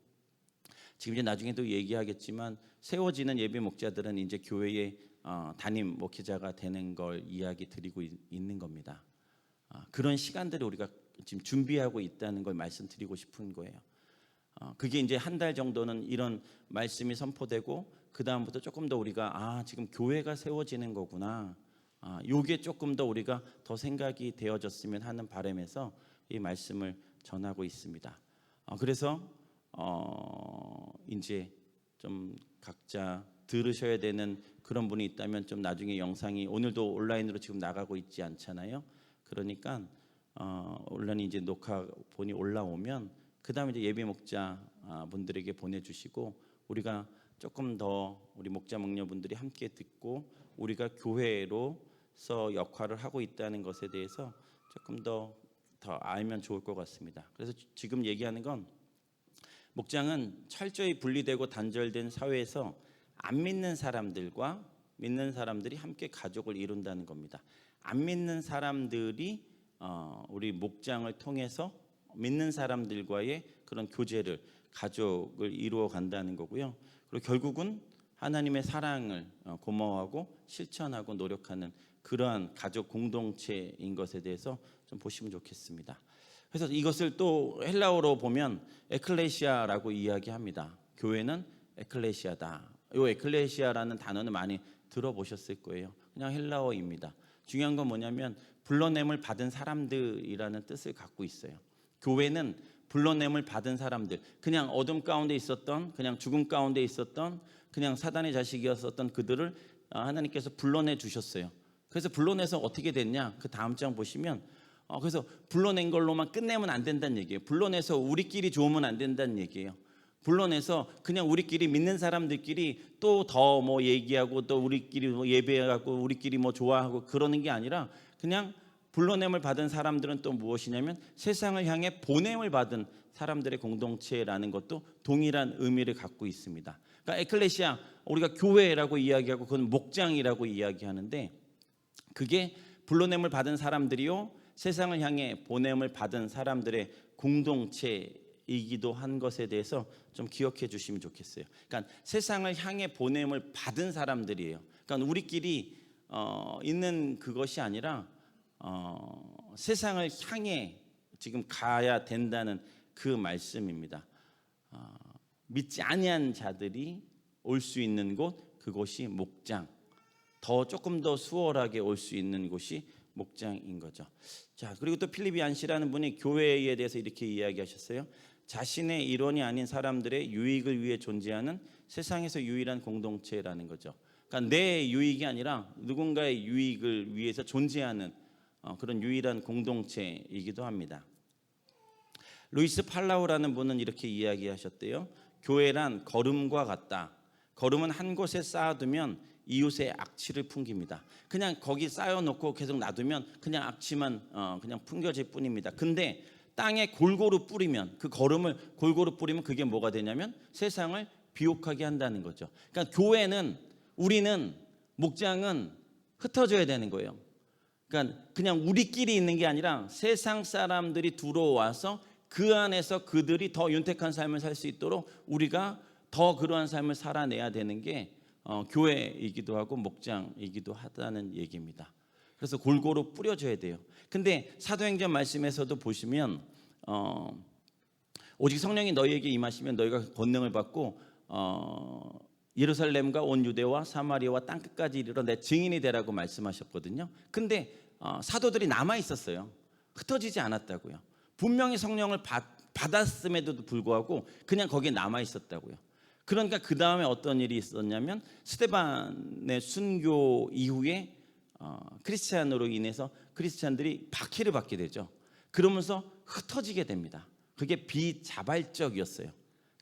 지금 이제 나중에도 얘기하겠지만 세워지는 예배 목자들은 이제 교회의 담임 목회자가 되는 걸 이야기 드리고 있는 겁니다. 그런 시간들을 우리가 지금 준비하고 있다는 걸 말씀드리고 싶은 거예요. 그게 이제 한 달 정도는 이런 말씀이 선포되고 그 다음부터 조금 더 우리가 지금 교회가 세워지는 거구나, 요게 조금 더 우리가 더 생각이 되어졌으면 하는 바람에서 이 말씀을 전하고 있습니다. 그래서 이제 좀 각자 들으셔야 되는 그런 분이 있다면 좀 나중에 영상이 오늘도 온라인으로 지금 나가고 있지 않잖아요. 그러니까 온라인 이제 녹화본이 올라오면 그 다음에 이제 예배 목자 분들에게 보내주시고 우리가 조금 더 우리 목자 목녀분들이 함께 듣고 우리가 교회로서 역할을 하고 있다는 것에 대해서 조금 더 알면 좋을 것 같습니다. 그래서 지금 얘기하는 건 목장은 철저히 분리되고 단절된 사회에서 안 믿는 사람들과 믿는 사람들이 함께 가족을 이룬다는 겁니다. 안 믿는 사람들이 우리 목장을 통해서 믿는 사람들과의 그런 교제를, 가족을 이루어 간다는 거고요. 그리고 결국은 하나님의 사랑을 고마워하고 실천하고 노력하는 그러한 가족 공동체인 것에 대해서 좀 보시면 좋겠습니다. 그래서 이것을 또 헬라어로 보면 에클레시아라고 이야기합니다. 교회는 에클레시아다. 이 에클레시아라는 단어는 많이 들어보셨을 거예요. 그냥 헬라어입니다. 중요한 건 뭐냐면 불러냄을 받은 사람들이라는 뜻을 갖고 있어요. 교회는 불러냄을 받은 사람들, 그냥 어둠 가운데 있었던, 그냥 죽음 가운데 있었던, 그냥 사단의 자식이었었던 그들을 하나님께서 불러내 주셨어요. 그래서 불러내서 어떻게 됐냐? 그 다음 장 보시면 그래서 불러낸 걸로만 끝내면 안 된다는 얘기예요. 불러내서 우리끼리 좋으면 안 된다는 얘기예요. 불러내서 그냥 우리끼리 믿는 사람들끼리 또 더 뭐 얘기하고 또 우리끼리 뭐 예배하고 우리끼리 뭐 좋아하고 그러는 게 아니라 그냥 불러냄을 받은 사람들은 또 무엇이냐면 세상을 향해 보냄을 받은 사람들의 공동체라는 것도 동일한 의미를 갖고 있습니다. 그러니까 에클레시아, 우리가 교회라고 이야기하고 그건 목장이라고 이야기하는데 그게 불러냄을 받은 사람들이요 세상을 향해 보냄을 받은 사람들의 공동체이기도 한 것에 대해서 좀 기억해 주시면 좋겠어요. 그러니까 세상을 향해 보냄을 받은 사람들이에요. 그러니까 우리끼리 있는 그것이 아니라 세상을 향해 지금 가야 된다는 그 말씀입니다. 믿지 아니한 자들이 올 수 있는 곳, 그곳이 목장. 조금 더 수월하게 올 수 있는 곳이 목장인 거죠. 자, 그리고 또 필립 얀시라는 분이 교회에 대해서 이렇게 이야기하셨어요. 자신의 일원이 아닌 사람들의 유익을 위해 존재하는 세상에서 유일한 공동체라는 거죠. 그러니까 내 유익이 아니라 누군가의 유익을 위해서 존재하는 그런 유일한 공동체이기도 합니다. 루이스 팔라우라는 분은 이렇게 이야기하셨대요. 교회란 걸음과 같다. 걸음은 한 곳에 쌓아두면 이웃의 악취를 풍깁니다. 그냥 거기 쌓여놓고 계속 놔두면 그냥 악취만 그냥 풍겨질 뿐입니다. 근데 땅에 골고루 뿌리면, 그 거름을 골고루 뿌리면 그게 뭐가 되냐면 세상을 비옥하게 한다는 거죠. 그러니까 교회는, 우리는, 목장은 흩어져야 되는 거예요. 그러니까 그냥 우리끼리 있는 게 아니라 세상 사람들이 들어와서 그 안에서 그들이 더 윤택한 삶을 살 수 있도록 우리가 더 그러한 삶을 살아내야 되는 게 교회이기도 하고 목장이기도 하다는 얘기입니다. 그래서 골고루 뿌려줘야 돼요. 근데 사도행전 말씀에서도 보시면 오직 성령이 너희에게 임하시면 너희가 권능을 받고 예루살렘과 온 유대와 사마리아와 땅끝까지 이르러 내 증인이 되라고 말씀하셨거든요. 근데 사도들이 남아 있었어요. 흩어지지 않았다고요. 분명히 성령을 받았음에도 불구하고 그냥 거기에 남아 있었다고요. 그러니까 그 다음에 어떤 일이 있었냐면 스데반의 순교 이후에 크리스찬으로 인해서 크리스찬들이 박해를 받게 되죠. 그러면서 흩어지게 됩니다. 그게 비자발적이었어요.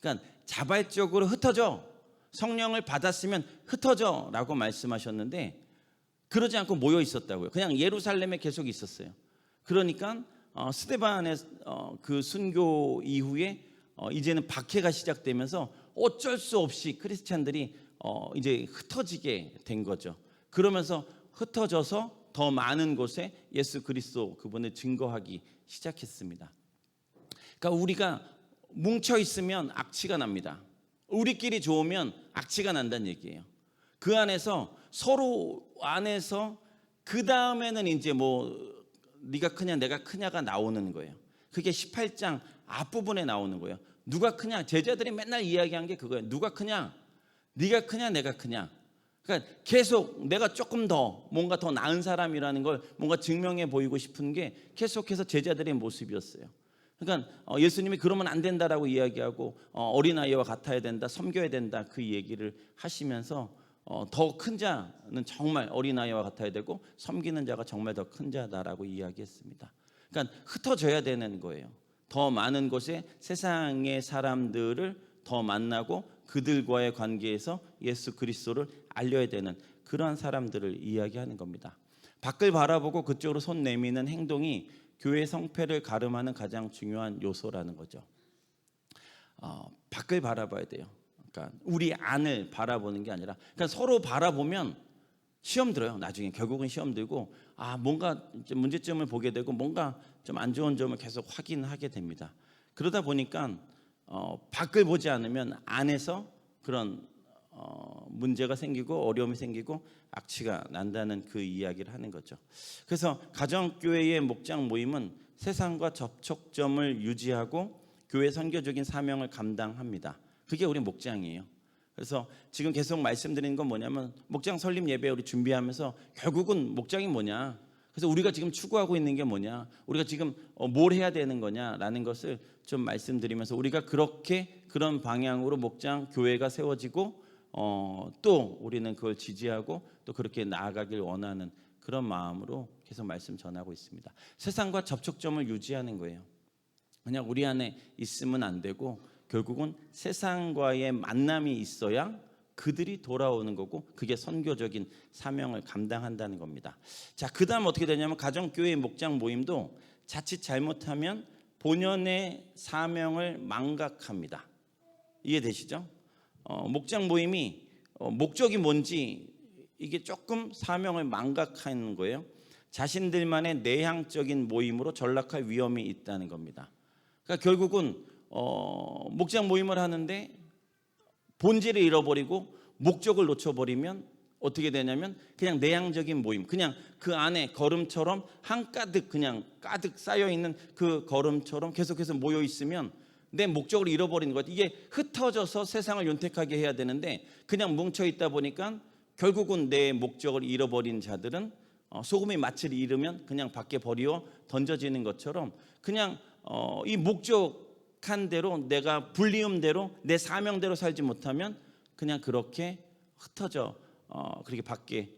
그러니까 자발적으로 흩어져, 성령을 받았으면 흩어져 라고 말씀하셨는데 그러지 않고 모여 있었다고요. 그냥 예루살렘에 계속 있었어요. 그러니까 스데반의 그 순교 이후에 이제는 박해가 시작되면서 어쩔 수 없이 크리스찬들이 이제 흩어지게 된 거죠. 그러면서 흩어져서 더 많은 곳에 예수 그리스도 그분을 증거하기 시작했습니다. 그러니까 우리가 뭉쳐 있으면 악취가 납니다. 우리끼리 좋으면 악취가 난다는 얘기예요. 그 안에서 서로 안에서 그 다음에는 이제 뭐 네가 크냐 내가 크냐가 나오는 거예요. 그게 18장 앞부분에 나오는 거예요. 누가 크냐? 제자들이 맨날 이야기한 게 그거예요. 누가 크냐? 네가 크냐 내가 크냐? 그러니까 계속 내가 조금 더 뭔가 더 나은 사람이라는 걸 뭔가 증명해 보이고 싶은 게 계속해서 제자들의 모습이었어요. 그러니까 예수님이 그러면 안 된다라고 이야기하고 어린아이와 같아야 된다, 섬겨야 된다 그 얘기를 하시면서 더 큰 자는 정말 어린아이와 같아야 되고 섬기는 자가 정말 더 큰 자다라고 이야기했습니다. 그러니까 흩어져야 되는 거예요. 더 많은 곳에 세상의 사람들을 더 만나고 그들과의 관계에서 예수 그리스도를 알려야 되는 그러한 사람들을 이야기하는 겁니다. 밖을 바라보고 그쪽으로 손 내미는 행동이 교회 성패를 가름하는 가장 중요한 요소라는 거죠. 밖을 바라봐야 돼요. 그러니까 우리 안을 바라보는 게 아니라 그러니까 서로 바라보면 시험 들어요. 나중에 결국은 시험 들고 뭔가 문제점을 보게 되고 뭔가 좀 안 좋은 점을 계속 확인하게 됩니다. 그러다 보니까 밖을 보지 않으면 안에서 그런 문제가 생기고 어려움이 생기고 악취가 난다는 그 이야기를 하는 거죠. 그래서 가정교회의 목장 모임은 세상과 접촉점을 유지하고 교회 선교적인 사명을 감당합니다. 그게 우리 목장이에요. 그래서 지금 계속 말씀드리는 건 뭐냐면 목장 설립 예배 우리 준비하면서 결국은 목장이 뭐냐, 그래서 우리가 지금 추구하고 있는 게 뭐냐, 우리가 지금 뭘 해야 되는 거냐라는 것을 좀 말씀드리면서 우리가 그렇게 그런 방향으로 목장 교회가 세워지고 또 우리는 그걸 지지하고 또 그렇게 나아가길 원하는 그런 마음으로 계속 말씀 전하고 있습니다. 세상과 접촉점을 유지하는 거예요. 그냥 우리 안에 있으면 안 되고 결국은 세상과의 만남이 있어야 그들이 돌아오는 거고 그게 선교적인 사명을 감당한다는 겁니다. 자, 그다음 어떻게 되냐면 가정교회 목장 모임도 자칫 잘못하면 본연의 사명을 망각합니다. 이해되시죠? 목장 모임이 목적이 뭔지 이게 조금 사명을 망각하는 거예요. 자신들만의 내향적인 모임으로 전락할 위험이 있다는 겁니다. 그러니까 결국은 목장 모임을 하는데 본질을 잃어버리고 목적을 놓쳐버리면 어떻게 되냐면 그냥 내향적인 모임, 그냥 그 안에 걸음처럼 한가득 그냥 가득 쌓여있는 그 걸음처럼 계속해서 모여있으면 내 목적을 잃어버리는 것. 이게 흩어져서 세상을 윤택하게 해야 되는데 그냥 뭉쳐있다 보니까 결국은 내 목적을 잃어버린 자들은 소금이 마치를 잃으면 그냥 밖에 버리어 던져지는 것처럼 그냥 이 목적한 대로 내가 불리움대로 내 사명대로 살지 못하면 그냥 그렇게 흩어져 그렇게 밖에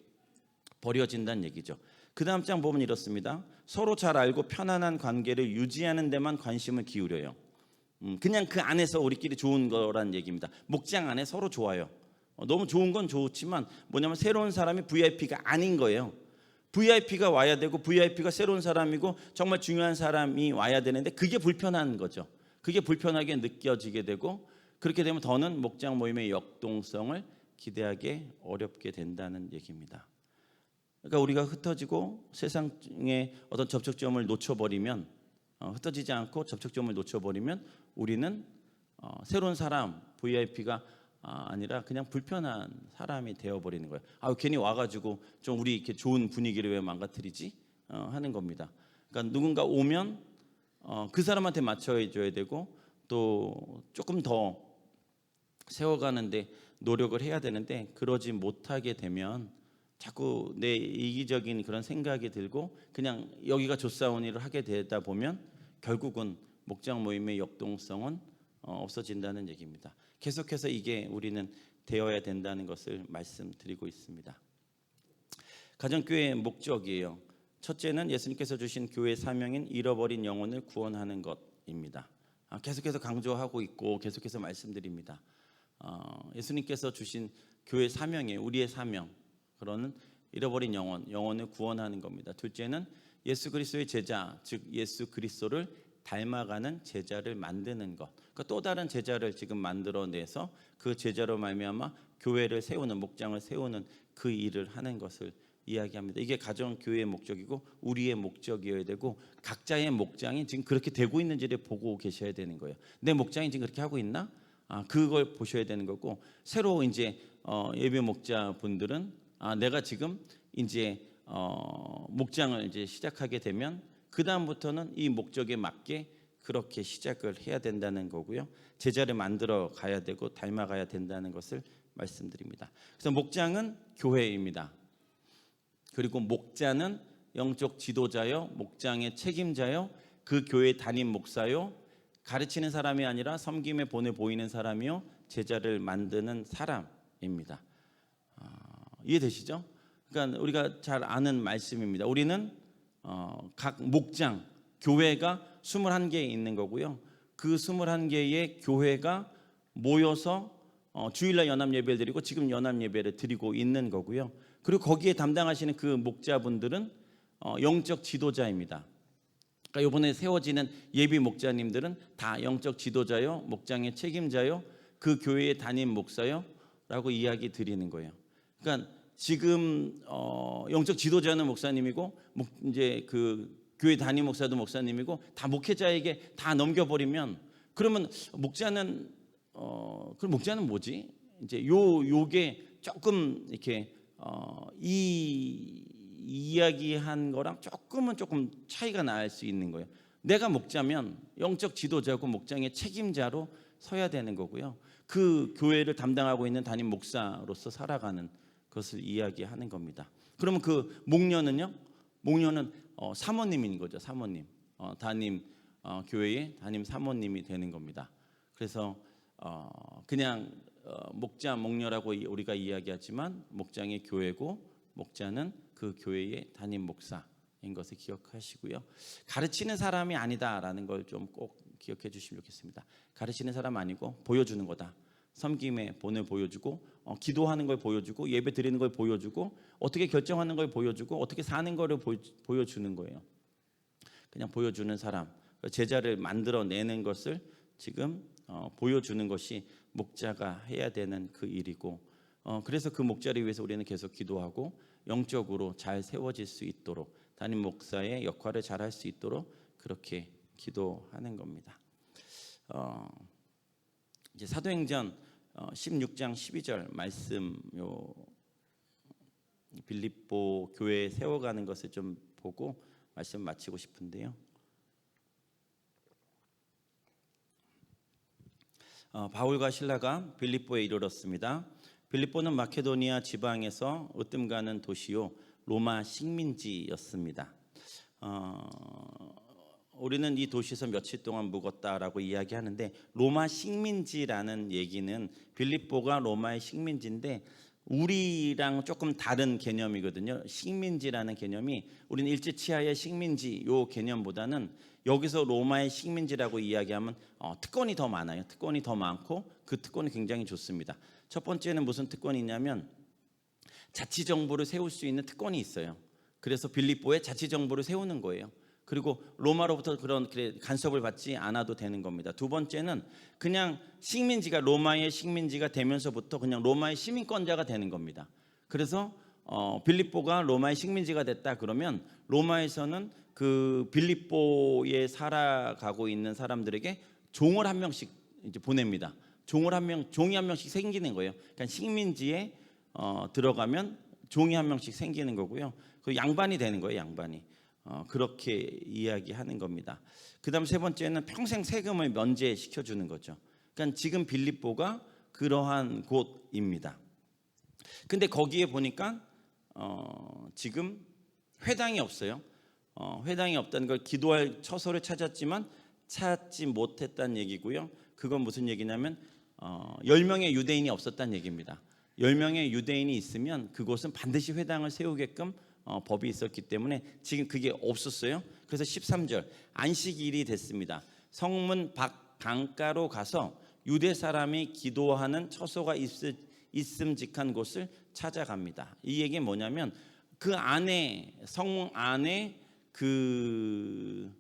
버려진다는 얘기죠. 그 다음 장 보면 이렇습니다. 서로 잘 알고 편안한 관계를 유지하는 데만 관심을 기울여요. 그냥 그 안에서 우리끼리 좋은 거란 얘기입니다. 목장 안에 서로 좋아요. 너무 좋은 건 좋지만 뭐냐면 새로운 사람이 VIP가 아닌 거예요. VIP가 와야 되고 VIP가 새로운 사람이고 정말 중요한 사람이 와야 되는데 그게 불편한 거죠. 그게 불편하게 느껴지게 되고 그렇게 되면 더는 목장 모임의 역동성을 기대하기 어렵게 된다는 얘기입니다. 그러니까 우리가 흩어지고 세상의 어떤 접촉점을 놓쳐버리면 흩어지지 않고 접촉점을 놓쳐버리면 우리는 새로운 사람 VIP가 아니라 그냥 불편한 사람이 되어버리는 거예요. 괜히 와가지고 좀 우리 이렇게 좋은 분위기를 왜 망가뜨리지 하는 겁니다. 그러니까 누군가 오면 그 사람한테 맞춰줘야 되고 또 조금 더 세워가는데 노력을 해야 되는데 그러지 못하게 되면 자꾸 내 이기적인 그런 생각이 들고 그냥 여기가 좋사오니를 하게 되다 보면 결국은 목장 모임의 역동성은 없어진다는 얘기입니다. 계속해서 이게 우리는 되어야 된다는 것을 말씀드리고 있습니다. 가정교회의 목적이에요. 첫째는 예수님께서 주신 교회 사명인 잃어버린 영혼을 구원하는 것입니다. 계속해서 강조하고 있고 계속해서 말씀드립니다. 예수님께서 주신 교회 사명이에요. 우리의 사명. 그러는 잃어버린 영혼을 구원하는 겁니다. 둘째는 예수 그리스도의 제자, 즉 예수 그리스도를 닮아가는 제자를 만드는 것. 그러니까 또 다른 제자를 지금 만들어내서 그 제자로 말미암아 교회를 세우는 목장을 세우는 그 일을 하는 것을 이야기합니다. 이게 가정 교회의 목적이고 우리의 목적이어야 되고 각자의 목장이 지금 그렇게 되고 있는지를 보고 계셔야 되는 거예요. 내 목장이 지금 그렇게 하고 있나? 그걸 보셔야 되는 거고 새로 이제 예배 목자분들은 내가 지금 이제 목장을 이제 시작하게 되면 그 다음부터는 이 목적에 맞게 그렇게 시작을 해야 된다는 거고요. 제자를 만들어 가야 되고 닮아가야 된다는 것을 말씀드립니다. 그래서 목장은 교회입니다. 그리고 목자는 영적 지도자요, 목장의 책임자요, 그 교회 담임 목사요, 가르치는 사람이 아니라 섬김에 보내 보이는 사람이요, 제자를 만드는 사람입니다. 이해되시죠? 그러니까 우리가 잘 아는 말씀입니다. 우리는 각 목장, 교회가 21개에 있는 거고요. 그 21개의 교회가 모여서 주일날 연합예배를 드리고 지금 연합예배를 드리고 있는 거고요. 그리고 거기에 담당하시는 그 목자분들은 영적 지도자입니다. 그러니까 이번에 세워지는 예비 목자님들은 다 영적 지도자요, 목장의 책임자요, 그 교회의 담임 목사요 라고 이야기 드리는 거예요. 그러니까 지금 영적 지도자는 목사님이고 이제 그 교회 담임 목사도 목사님이고 다 목회자에게 다 넘겨버리면 그러면 목자는 그럼 목자는 뭐지? 이제 요게 조금 이렇게 이 이야기한 거랑 조금 차이가 날 수 있는 거예요. 내가 목자면 영적 지도자고 목장의 책임자로 서야 되는 거고요. 그 교회를 담당하고 있는 담임 목사로서 살아가는 것을 이야기하는 겁니다. 그러면 그 목녀는요? 목녀는 사모님인 거죠. 사모님, 담임 교회의 담임 사모님이 되는 겁니다. 그래서 그냥 목자, 목녀라고 우리가 이야기하지만 목장의 교회고 목자는 그 교회의 담임 목사인 것을 기억하시고요. 가르치는 사람이 아니다라는 걸 좀 꼭 기억해 주시면 좋겠습니다. 가르치는 사람 아니고 보여주는 거다. 섬김의 본을 보여주고 기도하는 걸 보여주고 예배 드리는 걸 보여주고 어떻게 결정하는 걸 보여주고 어떻게 사는 거를 보여주는 거예요. 그냥 보여주는 사람, 제자를 만들어내는 것을 지금 보여주는 것이 목자가 해야 되는 그 일이고 그래서 그 목자를 위해서 우리는 계속 기도하고 영적으로 잘 세워질 수 있도록 담임 목사의 역할을 잘 할 수 있도록 그렇게 기도하는 겁니다. 이제 사도행전 16장 12절 말씀 빌립보 교회에 세워가는 것을 좀 보고 말씀 마치고 싶은데요. 바울과 실라가 빌립보에 이르렀습니다. 빌립보는 마케도니아 지방에서 으뜸 가는 도시요 로마 식민지였습니다. 우리는 이 도시에서 며칠 동안 묵었다라고 이야기하는데 로마 식민지라는 얘기는 빌립보가 로마의 식민지인데 우리랑 조금 다른 개념이거든요. 식민지라는 개념이 우리는 일제치하의 식민지 요 개념보다는 여기서 로마의 식민지라고 이야기하면 특권이 더 많아요. 특권이 더 많고 그 특권이 굉장히 좋습니다. 첫 번째는 무슨 특권이 있냐면 자치정부를 세울 수 있는 특권이 있어요. 그래서 빌립보에 자치정부를 세우는 거예요. 그리고 로마로부터 그런 간섭을 받지 않아도 되는 겁니다. 두 번째는 그냥 식민지가 로마의 식민지가 되면서부터 그냥 로마의 시민권자가 되는 겁니다. 그래서 빌립보가 로마의 식민지가 됐다 그러면 로마에서는 그 빌립보에 살아가고 있는 사람들에게 종을 한 명씩 이제 보냅니다. 종이 한 명씩 생기는 거예요. 그러니까 식민지에 들어가면 종이 한 명씩 생기는 거고요. 그 양반이 되는 거예요, 양반이. 그렇게 이야기하는 겁니다. 그다음 세 번째는 평생 세금을 면제시켜 주는 거죠. 그러니까 지금 빌립보가 그러한 곳입니다. 근데 거기에 보니까 지금 회당이 없어요. 회당이 없다는 걸 기도할 처소를 찾았지만 찾지 못했다는 얘기고요. 그건 무슨 얘기냐면 10명의 유대인이 없었다는 얘기입니다. 10명의 유대인이 있으면 그곳은 반드시 회당을 세우게끔 법이 있었기 때문에 지금 그게 없었어요. 그래서 13절 안식일이 됐습니다. 성문 밖 강가로 가서 유대 사람이 기도하는 처소가 있음직한 곳을 찾아갑니다. 이 얘기는 뭐냐면 그 안에 성문 안에 그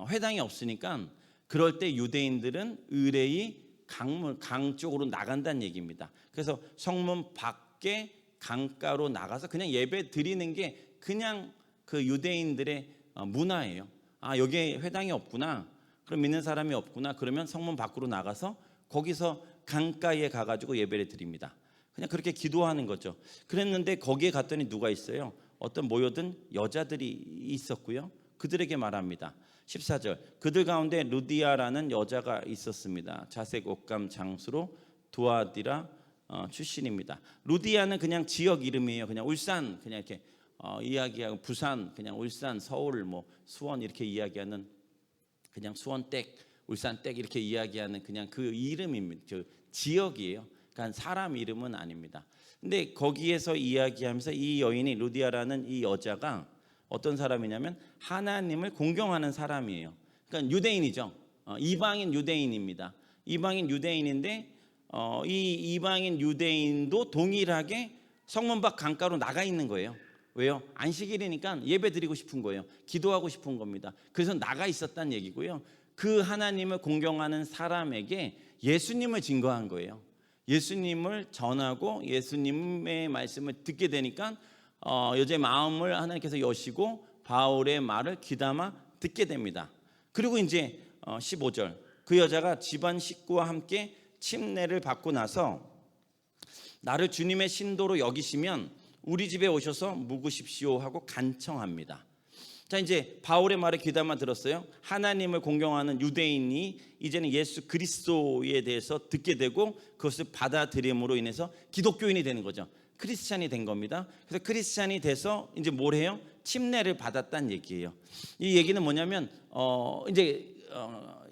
회당이 없으니까 그럴 때 유대인들은 의뢰이 강 쪽으로 나간다는 얘기입니다. 그래서 성문 밖에 강가로 나가서 그냥 예배 드리는 게 그냥 그 유대인들의 문화예요. 아, 여기에 회당이 없구나. 그럼 믿는 사람이 없구나. 그러면 성문 밖으로 나가서 거기서 강가에 가가지고 예배를 드립니다. 그냥 그렇게 기도하는 거죠. 그랬는데 거기에 갔더니 누가 있어요? 어떤 모여든 여자들이 있었고요. 그들에게 말합니다. 14절 그들 가운데 루디아라는 여자가 있었습니다. 자색 옷감 장수로 두아디라 출신입니다. 루디아는 그냥 지역 이름이에요. 그냥 울산 그냥 이렇게 이야기하고 부산 그냥 울산 서울 뭐 수원 이렇게 이야기하는 그냥 수원댁 울산댁 이렇게 이야기하는 그냥 그 이름입니다. 그 지역이에요. 그러니까 사람 이름은 아닙니다. 근데 거기에서 이야기하면서 이 여인이 루디아라는 이 여자가 어떤 사람이냐면 하나님을 공경하는 사람이에요. 그러니까 유대인이죠. 이방인 유대인입니다. 이방인 유대인인데 이 이방인 유대인도 동일하게 성문 밖 강가로 나가 있는 거예요. 왜요? 안식일이니까 예배 드리고 싶은 거예요. 기도하고 싶은 겁니다. 그래서 나가 있었다는 얘기고요. 그 하나님을 공경하는 사람에게 예수님을 증거한 거예요. 예수님을 전하고 예수님의 말씀을 듣게 되니까 여자의 마음을 하나님께서 여시고 바울의 말을 귀담아 듣게 됩니다. 그리고 이제 15절 그 여자가 집안 식구와 함께 침례를 받고 나서 나를 주님의 신도로 여기시면 우리 집에 오셔서 묵으십시오 하고 간청합니다. 자, 이제 바울의 말을 귀담아 들었어요. 하나님을 공경하는 유대인이 이제는 예수 그리스도에 대해서 듣게 되고 그것을 받아들임으로 인해서 기독교인이 되는 거죠. 크리스찬이 된 겁니다. 그래서 크리스찬이 돼서 이제 뭘 해요? 침례를 받았다는 얘기예요. 이 얘기는 뭐냐면 이제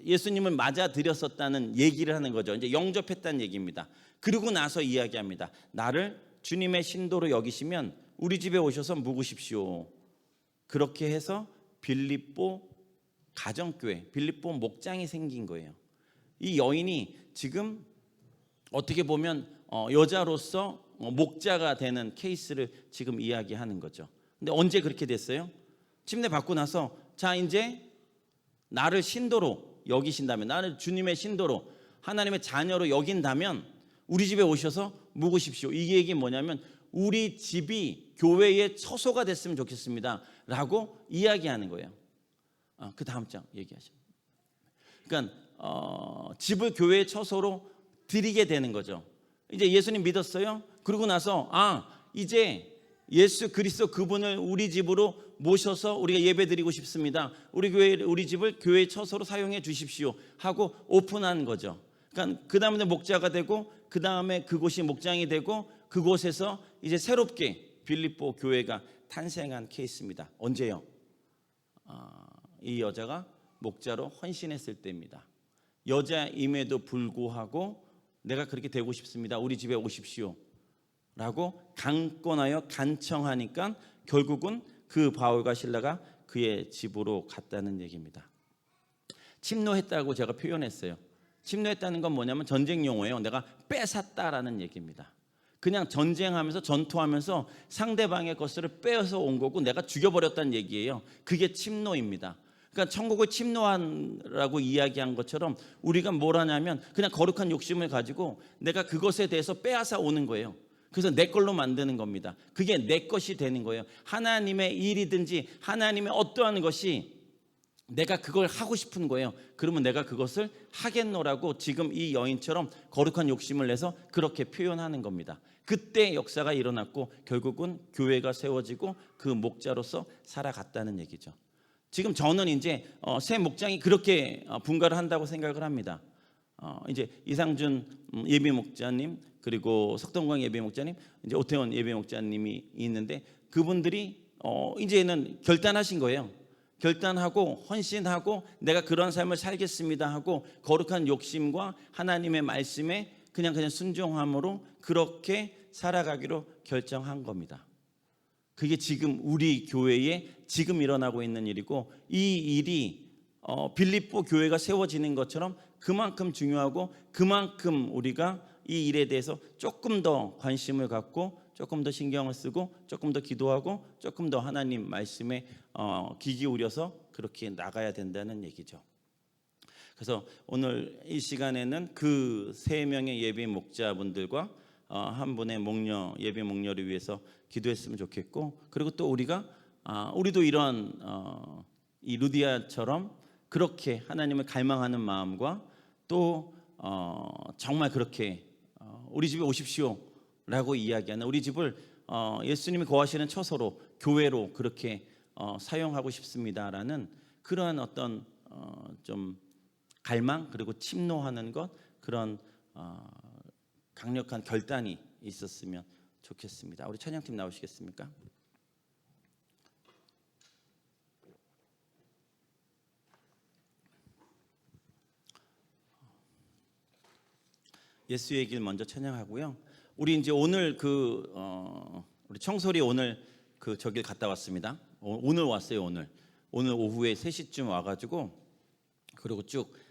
예수님을 맞아들였었다는 얘기를 하는 거죠. 이제 영접했다는 얘기입니다. 그러고 나서 이야기합니다. 나를 주님의 신도로 여기시면 우리 집에 오셔서 묵으십시오. 그렇게 해서 빌립보 가정교회, 빌립보 목장이 생긴 거예요. 이 여인이 지금 어떻게 보면 여자로서 목자가 되는 케이스를 지금 이야기하는 거죠. 근데 언제 그렇게 됐어요? 침례 받고 나서 자 이제 나를 신도로 여기신다면 나를 주님의 신도로 하나님의 자녀로 여긴다면 우리 집에 오셔서 묵으십시오. 이 얘기 뭐냐면 우리 집이 교회의 처소가 됐으면 좋겠습니다 라고 이야기하는 거예요. 그 다음 장 얘기하죠. 그러니까 집을 교회의 처소로 드리게 되는 거죠. 이제 예수님 믿었어요. 그러고 나서 이제 예수 그리스도 그분을 우리 집으로 모셔서 우리가 예배드리고 싶습니다. 우리 집을 교회의 처소로 사용해 주십시오 하고 오픈한 거죠. 그러니까 그 다음에 목자가 되고 그 다음에 그곳이 목장이 되고 그곳에서 이제 새롭게 빌립보 교회가 탄생한 케이스입니다. 언제요? 이 여자가 목자로 헌신했을 때입니다. 여자임에도 불구하고 내가 그렇게 되고 싶습니다. 우리 집에 오십시오 라고 강권하여 간청하니까 결국은 그 바울과 실라가 그의 집으로 갔다는 얘기입니다. 침노했다고 제가 표현했어요. 침노했다는 건 뭐냐면 전쟁 용어예요. 내가 뺏었다라는 얘기입니다. 그냥 전쟁하면서 전투하면서 상대방의 것을 빼앗아 온 거고 내가 죽여버렸다는 얘기예요. 그게 침노입니다. 그러니까 천국을 침노한라고 이야기한 것처럼 우리가 뭘 하냐면 그냥 거룩한 욕심을 가지고 내가 그것에 대해서 빼앗아 오는 거예요. 그래서 내 걸로 만드는 겁니다. 그게 내 것이 되는 거예요. 하나님의 일이든지 하나님의 어떠한 것이 내가 그걸 하고 싶은 거예요. 그러면 내가 그것을 하겠노라고 지금 이 여인처럼 거룩한 욕심을 내서 그렇게 표현하는 겁니다. 그때 역사가 일어났고 결국은 교회가 세워지고 그 목자로서 살아갔다는 얘기죠. 지금 저는 이제 새 목장이 그렇게 분가를 한다고 생각을 합니다. 이제 이상준 예비 목자님 그리고 석동광 예비 목자님, 이제 오태원 예비 목자님이 있는데 그분들이 이제는 결단하신 거예요. 결단하고 헌신하고 내가 그런 삶을 살겠습니다 하고 거룩한 욕심과 하나님의 말씀에 그냥 순종함으로 그렇게 살아가기로 결정한 겁니다. 그게 지금 우리 교회에 지금 일어나고 있는 일이고 이 일이 빌립보 교회가 세워지는 것처럼 그만큼 중요하고 그만큼 우리가 이 일에 대해서 조금 더 관심을 갖고 조금 더 신경을 쓰고 조금 더 기도하고 조금 더 하나님 말씀에 귀 기울여서 그렇게 나가야 된다는 얘기죠. 그래서 오늘 이 시간에는 그 3명의 예비 목자분들과 한 분의 목녀, 예비 목녀를 위해서 기도했으면 좋겠고, 그리고 또 우리도 이런 이 루디아처럼 그렇게 하나님을 갈망하는 마음과 또 정말 그렇게 우리 집에 오십시오라고 이야기하는, 우리 집을 예수님이 거하시는 처소로 교회로 그렇게 사용하고 싶습니다라는 그러한 어떤 좀 갈망 그리고 침노하는 것, 그런 강력한 결단이 있었으면 좋겠습니다. 우리 찬양팀 나오시겠습니까? 예수의 길 먼저 찬양하고요. 우리 이제 오늘 우리 청솔이 오늘 저길 갔다 왔습니다. 오늘 왔어요. 오늘 오후에 3시쯤 와가지고 그리고 쭉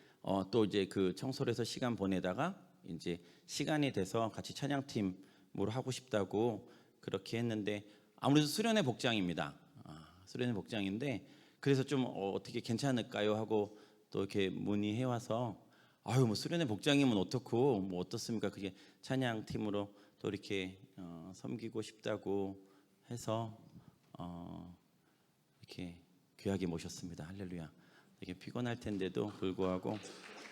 또 이제 그 청솔에서 시간 보내다가 이제 시간이 돼서 같이 찬양팀으로 하고 싶다고 그렇게 했는데 아무래도 수련회 복장입니다. 수련회 복장인데 그래서 좀 어떻게 괜찮을까요 하고 또 이렇게 문의해 와서 뭐 수련회 복장이면 어떻고 뭐 어떻습니까? 그게 찬양팀으로 또 이렇게 섬기고 싶다고 해서 이렇게 귀하게 모셨습니다. 할렐루야. 되게 피곤할 텐데도 불구하고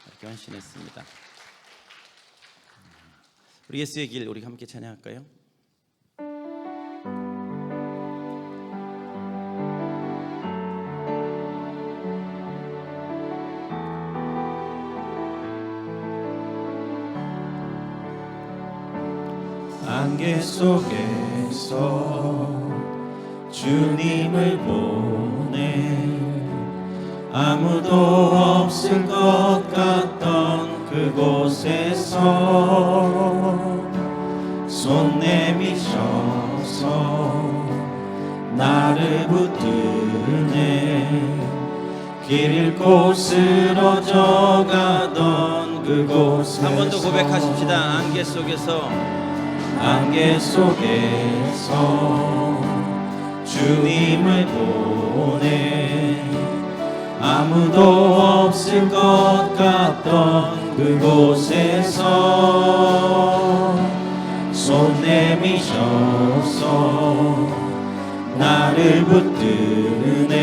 이렇게 헌신했습니다. 우리 예수의 길 우리 함께 찬양할까요? 안개 속에서 주님을 보내 아무도 없을 것 같던 그곳에서 손 내미셔서 나를 붙드네 길 잃고 쓰러져 가던 그곳에서 한 번 더 고백하십시다. 안개 속에서 주님을 보내 아무도 없을 것 같던 그곳에서 손 내미셔서 나를 붙드네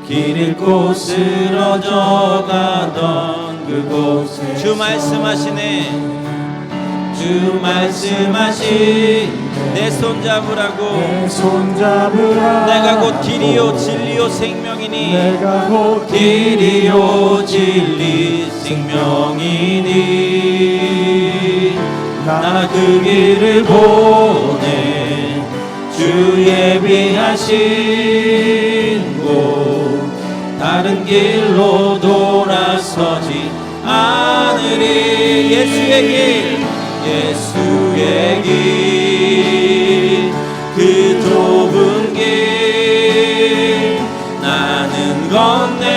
길 잃고 쓰러져 가던 그곳에서 주 말씀하시네. 주 말씀하신 내 손 잡으라고 내 손 잡으라 내가 곧 길이요 진리요 생명이니 내가 곧 길이요 진리 생명이니 나 그 길을 보내 주 예비하신 곳 다른 길로 돌아서지 않으리 예수의 길 그 좁은 길 나는 건네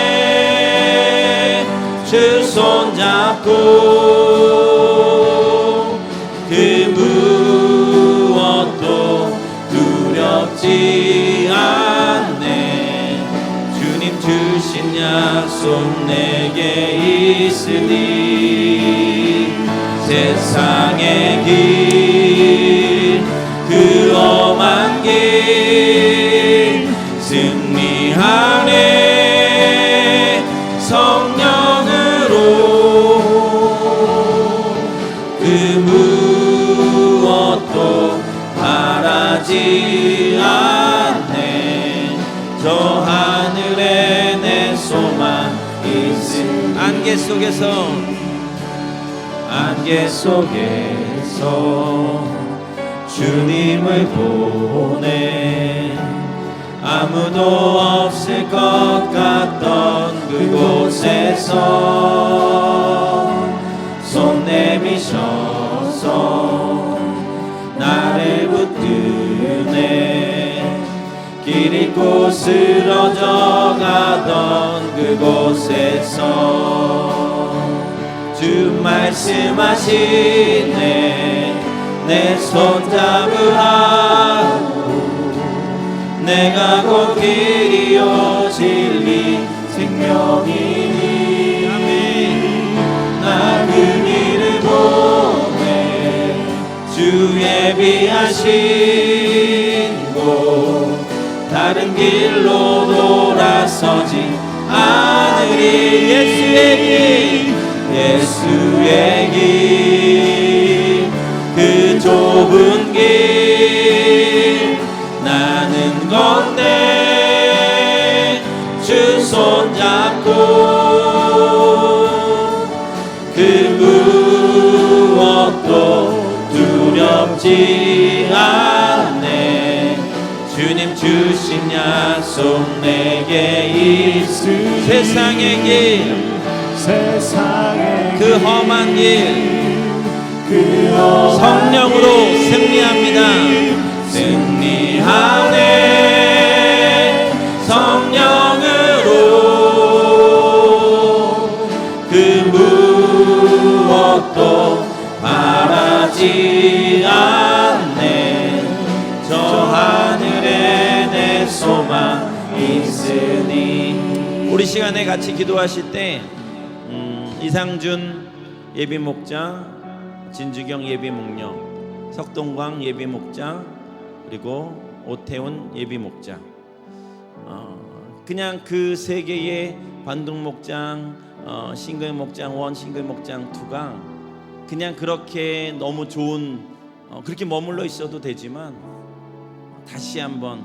주 손잡고 그 약속 내게 있으니 세상의 길 그 험한 길 승리하네 성령으로 그 무엇도 바라지 않네 저 하늘에 내 소망 있음 안개 속에서 주님을 보내 아무도 없을 것 같던 그곳에서 손 내미셔서 나를 붙드네 길 잃고 쓰러져 가던 그곳에서 주 말씀하시네 내 손 잡으라고 내가 곧 길이요 진리 생명이니 아멘 나 그 길을 보내 주 예비하신 곳 다른 길로 돌아서지 않으리 예수의 길 그 좁은 길 나는 건데 주 손잡고 그 무엇도 두렵지 않네 주님 주신 약속 내게 있으니 세상의 길 그 험한 길 성령으로 승리합니다 승리하네 성령으로 그 무엇도 바라지 않네 저 하늘에 내 소망 있으니 우리 시간에 같이 기도하실 때 이상준 예비목자 진주경 예비목녀 석동광 예비목자 그리고 오태훈 예비목자 그냥 그 세 개의 반동목장 싱글목장 1 싱글목장 2가 그냥 그렇게 너무 좋은 그렇게 머물러 있어도 되지만 다시 한번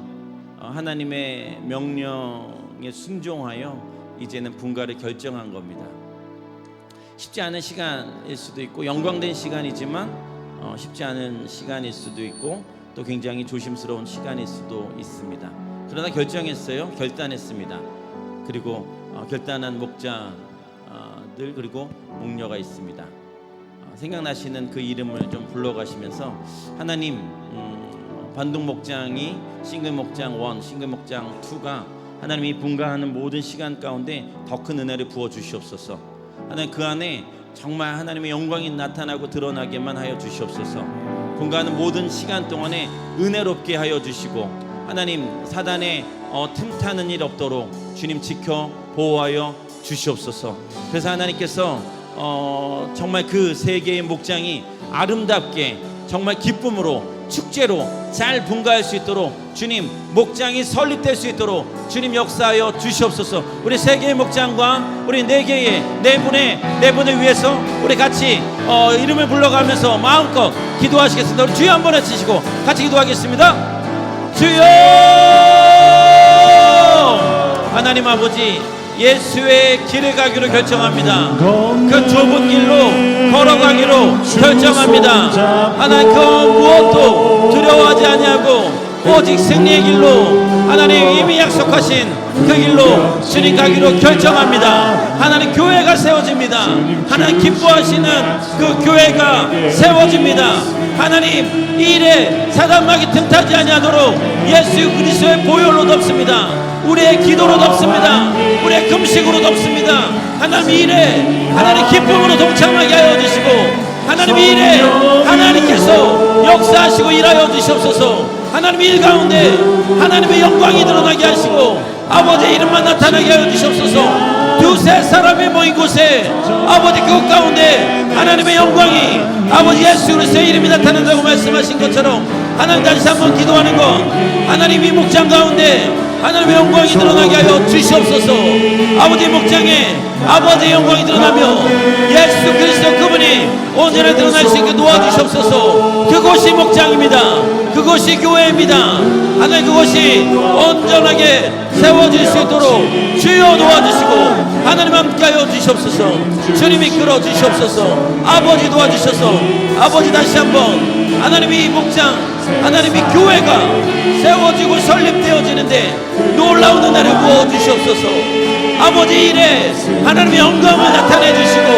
하나님의 명령에 순종하여 이제는 분가를 결정한 겁니다. 쉽지 않은 시간일 수도 있고 영광된 시간이지만 쉽지 않은 시간일 수도 있고 또 굉장히 조심스러운 시간일 수도 있습니다. 그러나 결정했어요. 결단했습니다. 그리고 결단한 목자들 그리고 목녀가 있습니다. 생각나시는 그 이름을 좀 불러가시면서 하나님 반동 목장이 싱글 목장 1, 싱글 목장 2가 하나님이 분가하는 모든 시간 가운데 더 큰 은혜를 부어 주시옵소서. 하나님 그 안에 정말 하나님의 영광이 나타나고 드러나게만 하여 주시옵소서. 분가하는 모든 시간 동안에 은혜롭게 하여 주시고 하나님 사단의 틈타는 일 없도록 주님 지켜 보호하여 주시옵소서. 그래서 하나님께서 정말 그 세 개의 목장이 아름답게 정말 기쁨으로 축제로 잘 분가할 수 있도록 주님 목장이 설립될 수 있도록 주님 역사하여 주시옵소서. 우리 세 개의 목장과 우리 네 분을 위해서 우리 같이 이름을 불러가면서 마음껏 기도하시겠습니다. 우리 주여 한번 해주시고 같이 기도하겠습니다. 주여 하나님 아버지 예수의 길을 가기로 결정합니다. 그 좁은 길로 걸어가기로 결정합니다. 하나님 그 무엇도 두려워하지 아니하고 오직 승리의 길로 하나님 이미 약속하신 그 길로 주님 가기로 결정합니다. 하나님 교회가 세워집니다. 하나님 기뻐하시는 그 교회가 세워집니다. 하나님 이 일에 사단마귀 틈타지 아니하도록 예수 그리스도의 보혈로 덮습니다. 우리의 기도로 덮습니다. 우리의 금식으로 덮습니다. 하나님 이 일에 하나님 기쁨으로 동참하게 하여 주시고 하나님 이 일에 하나님께서 역사하시고 일하여 주시옵소서. 하나님 일 가운데 하나님의 영광이 드러나게 하시고 아버지의 이름만 나타나게 하여 주시옵소서. 두세 사람이 모인 곳에 아버지 그 가운데 하나님의 영광이 아버지 예수 그리스도의 이름이 나타난다고 말씀하신 것처럼 하나님 다시 한번 기도하는 것, 하나님 이 목장 가운데 하나님의 영광이 드러나게 하여 주시옵소서. 아버지 목장에 아버지의 영광이 드러나며 예수 그리스도 그분이 온전히 드러날 수 있게 도와주시옵소서. 그곳이 목장입니다. 그곳이 교회입니다. 하나님 그곳이 온전하게 세워질 수 있도록 주여 도와주시고 하나님 함께하여 주시옵소서. 주님 이끌어 주시옵소서. 아버지 도와주셔서 아버지 다시 한번 하나님이 이 목장 하나님이 교회가 세워지고 설립되어지는데 놀라운 은혜를 부어주시옵소서. 아버지 일에 하나님의 영광을 나타내 주시고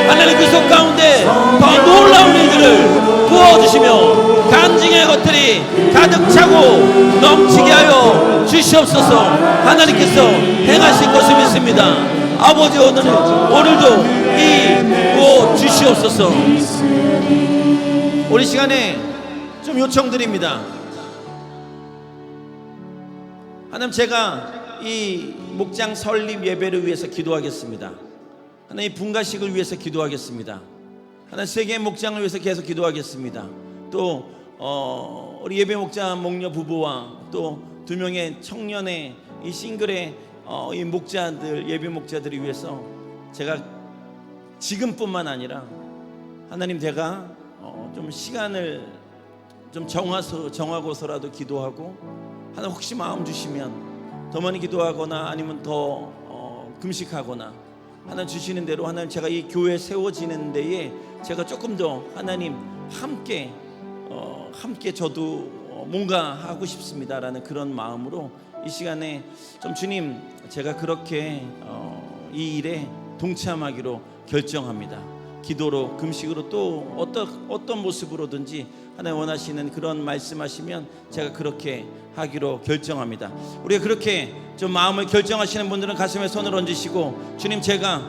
하나님 그 속 가운데 더 놀라운 일들을 부어주시며 간증의 것들이 가득 차고 넘치게 하여 주시옵소서. 하나님께서 행하실 것을 믿습니다. 아버지 오늘도 이 주시옵소서. 우리 시간에 좀 요청드립니다. 하나님 제가 이 목장 설립 예배를 위해서 기도하겠습니다. 하나님 분가식을 위해서 기도하겠습니다. 하나님 세계 목장을 위해서 계속 기도하겠습니다. 또 우리 예배 목장 목녀 부부와 또 2명의 청년의 이 싱글의 이 목자들 예배 목자들을 위해서 제가 지금뿐만 아니라 하나님 제가 좀 시간을 좀 정하고서라도 기도하고 하나님 혹시 마음 주시면 더 많이 기도하거나 아니면 더 금식하거나 하나님 주시는 대로 하나님 제가 이 교회 세워지는 데에 제가 조금 더 하나님 함께 저도 뭔가 하고 싶습니다라는 그런 마음으로 이 시간에 좀 주님 제가 그렇게 이 일에 동참하기로 결정합니다. 기도로 금식으로 또 어떤 모습으로든지 하나님 원하시는 그런 말씀하시면 제가 그렇게 하기로 결정합니다. 우리가 그렇게 좀 마음을 결정하시는 분들은 가슴에 손을 얹으시고 주님 제가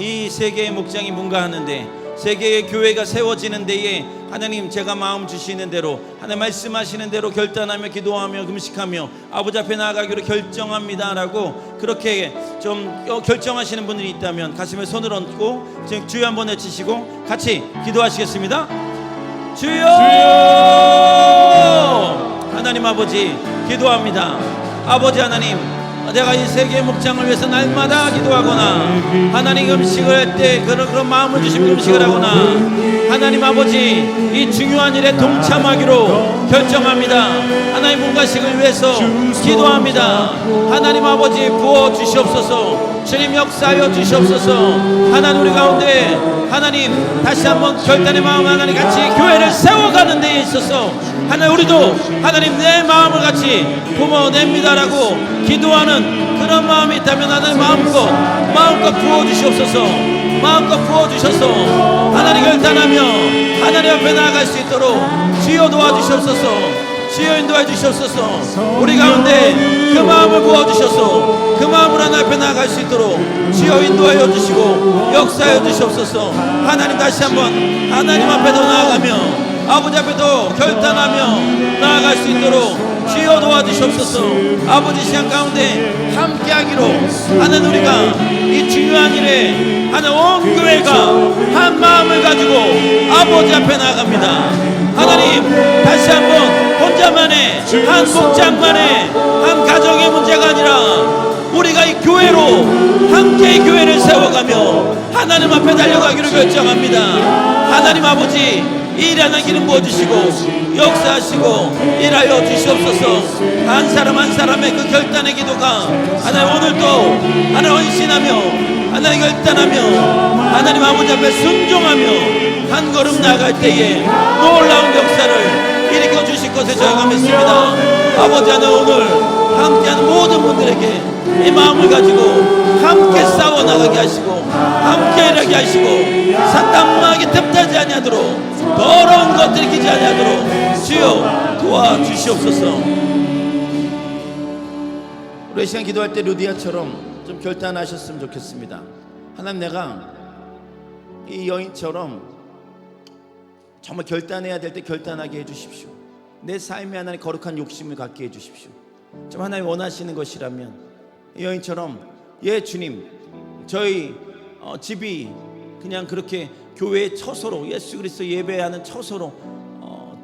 이 세계의 목장이 뭔가하는데 세계의 교회가 세워지는 데에 하나님 제가 마음 주시는 대로 하나님 말씀하시는 대로 결단하며 기도하며 금식하며 아버지 앞에 나아가기로 결정합니다라고 그렇게 좀 결정하시는 분들이 있다면 가슴에 손을 얹고 지금 주여 한번 외치시고 같이 기도하시겠습니다. 주여! 하나님 아버지 기도합니다. 아버지 하나님 내가 이 세계의 목장을 위해서 날마다 기도하거나 하나님 금식을 할 때 그런 마음을 주시면 금식을 하거나 하나님 아버지 이 중요한 일에 동참하기로 결정합니다. 하나님 몸가식을 위해서 기도합니다. 하나님 아버지 부어 주시옵소서. 주님 역사하여 주시옵소서. 하나님 우리 가운데 하나님 다시 한번 결단의 마음 하나님 같이 교회를 세워가는 데에 있어서 하나님 우리도 하나님 내 마음을 같이 부어냅니다라고 기도하는 그런 마음이 있다면 하나님 마음껏 부어주시옵소서. 마음껏 부어주셔서 하나님 결단하며 하나님 앞에 나아갈 수 있도록 주여 도와주시옵소서. 주여 인도해 주시옵소서. 우리 가운데 그 마음을 부어주셔서 그 마음으로 하나님 앞에 나아갈 수 있도록 주여 인도하여 주시고 역사하여 주시옵소서. 하나님 다시 한번 하나님 앞에도 나아가며 아버지 앞에도 결단하며 나아갈 수 있도록 주여 도와주시옵소서. 아버지 시간 가운데 함께하기로 하는 우리가 이 중요한 일에 하는 온 교회가 한 마음을 가지고 아버지 앞에 나아갑니다. 하나님 다시 한번 혼자만의 한 목장만의 한 가정의 문제가 아니라 우리가 이 교회로 함께 이 교회를 세워가며 하나님 앞에 달려가기로 결정합니다. 하나님 아버지 이 일하는 기름 부어주시고 역사하시고 일하여 주시옵소서. 한 사람 한 사람의 그 결단의 기도가 하나님 오늘도 하나님 헌신하며 하나님 결단하며 하나님 아버지 앞에 순종하며 한 걸음 나아갈 때에 놀라운 역사를 일으켜 주실 것을 저희가 믿습니다. 아버지 하나님 오늘 함께하는 모든 분들에게 이 마음을 가지고 함께 싸워 나가게 하시고 함께 일하게 하시고 사탄마귀 틈타지 아니하도록 더러운 것들이 끼지 아니하도록 주여 도와주시옵소서. 우리 시간 기도할 때 루디아처럼 좀 결단하셨으면 좋겠습니다. 하나님 내가 이 여인처럼 정말 결단해야 될 때 결단하게 해주십시오. 내 삶에 하나님 거룩한 욕심을 갖게 해주십시오. 좀 하나님 원하시는 것이라면 이 여인처럼 예 주님 저희 집이 그냥 그렇게 교회의 처소로, 예수 그리스도 예배하는 처소로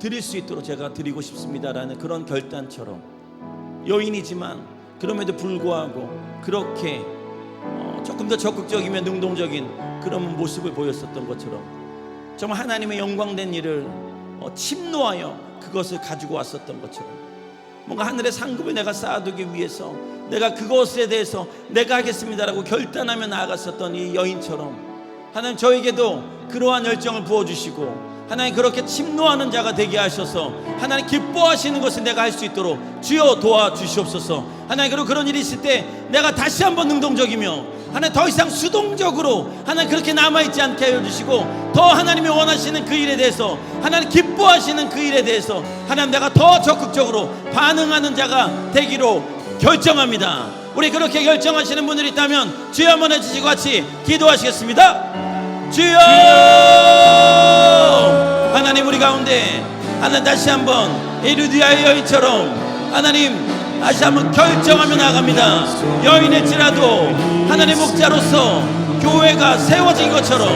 드릴 수 있도록 제가 드리고 싶습니다라는 그런 결단처럼, 여인이지만 그럼에도 불구하고 그렇게 조금 더 적극적이며 능동적인 그런 모습을 보였었던 것처럼, 정말 하나님의 영광된 일을 침노하여 그것을 가지고 왔었던 것처럼, 뭔가 하늘의 상급을 내가 쌓아두기 위해서 내가 그것에 대해서 내가 하겠습니다라고 결단하며 나아갔었던 이 여인처럼, 하나님 저에게도 그러한 열정을 부어주시고, 하나님 그렇게 침노하는 자가 되게 하셔서 하나님 기뻐하시는 것을 내가 할 수 있도록 주여 도와주시옵소서. 하나님 그리고 그런 일이 있을 때 내가 다시 한번 능동적이며 하나님 더 이상 수동적으로 하나님 그렇게 남아있지 않게 하여 주시고, 더 하나님이 원하시는 그 일에 대해서, 하나님 기뻐하시는 그 일에 대해서 하나님 내가 더 적극적으로 반응하는 자가 되기로 결정합니다. 우리 그렇게 결정하시는 분들이 있다면 주여 한번 해주시고 같이 기도하시겠습니다. 주여! 하나님 우리 가운데 하나님 다시 한번 에르디아의 여인처럼 하나님 다시 한번 결정하며 나갑니다. 여인일지라도 하나님 목자로서 교회가 세워진 것처럼,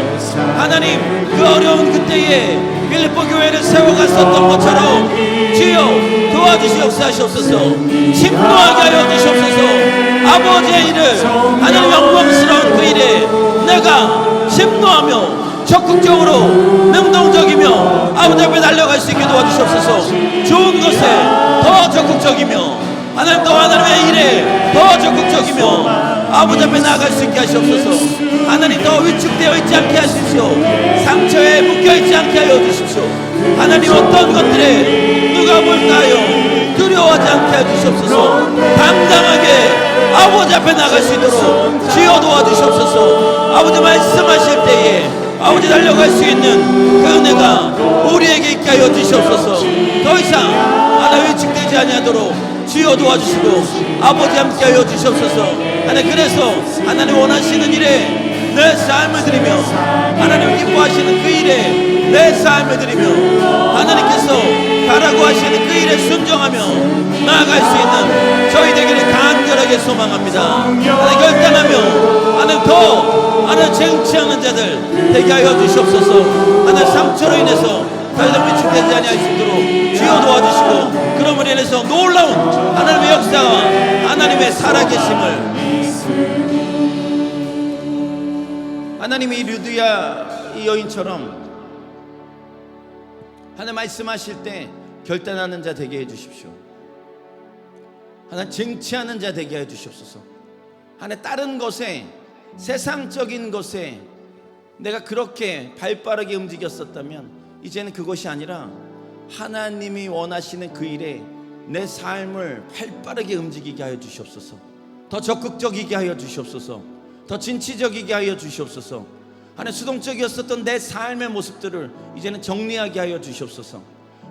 하나님 그 어려운 그때에 빌립보 교회를 세워갔었던 것처럼 주여 도와주시옵소서. 침노하게 하여 주시옵소서. 아버지의 일을, 하나님 영광스러운 그 일에 내가 침노하며 적극적으로 능동적이며 아버지 앞에 달려갈 수 있게 도와주시옵소서. 좋은 것에 더 적극적이며 하나님 또 하나님의 일에 더 적극적이며 아버지 앞에 나아갈 수 있게 하시옵소서. 하나님 더 위축되어 있지 않게 하십시오. 상처에 묶여있지 않게 하여 주십시오. 하나님 어떤 것들에 누가 볼까 하여 두려워하지 않게 하여 주시옵소서. 당당하게 아버지 앞에 나갈 수 있도록 주여 도와주시옵소서. 아버지 말씀하실 때에 아버지 달려갈 수 있는 그 은혜가 우리에게 있게 하여 주시옵소서. 더 이상 하나님 위축되지 아니하도록 주여 도와주시고 아버지 함께 하여 주시옵소서. 하나님 그래서 하나님 원하시는 일에 내 삶을 드리며, 하나님 기뻐하시는 그 일에 내 삶을 드리며, 하나님께서 가라고 하시는 그 일에 순종하며 나아갈 수 있는 저희 되기를 간절하게 소망합니다. 하나님 결단하며 하나님 더 하나님 쟁취하는 자들 되게 하여 주시옵소서. 하나님 상처로 인해서 더 이상 위축되지 아니할 수 있도록 주여 도와주시고, 그러므로 인해서 놀라운 하나님의 역사와 하나님의 살아계심을, 하나님이 이 르드야 이 여인처럼 하나님 말씀하실 때 결단하는 자 되게 해주십시오. 하나님 쟁취하는 자 되게 해주시옵소서. 하나님 다른 것에, 세상적인 것에 내가 그렇게 발빠르게 움직였었다면 이제는 그것이 아니라 하나님이 원하시는 그 일에 내 삶을 발빠르게 움직이게 하여 주시옵소서. 더 적극적이게 하여 주시옵소서. 더 진취적이게 하여 주시옵소서. 하나님 수동적이었었던 내 삶의 모습들을 이제는 정리하게 하여 주시옵소서.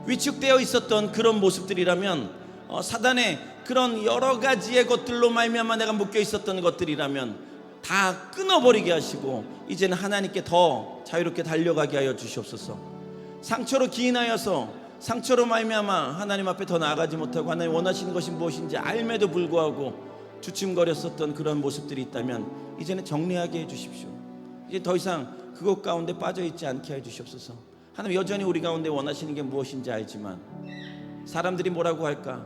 위축되어 있었던 그런 모습들이라면, 사단의 그런 여러 가지의 것들로 말미암아 내가 묶여 있었던 것들이라면 다 끊어버리게 하시고 이제는 하나님께 더 자유롭게 달려가게 하여 주시옵소서. 상처로 기인하여서 상처로 말미암아 하나님 앞에 더 나아가지 못하고 하나님 원하시는 것이 무엇인지 알매도 불구하고 주춤거렸었던 그런 모습들이 있다면 이제는 정리하게 해주십시오. 이제 더 이상 그것 가운데 빠져있지 않게 해주시옵소서. 하나님 여전히 우리 가운데 원하시는 게 무엇인지 알지만 사람들이 뭐라고 할까,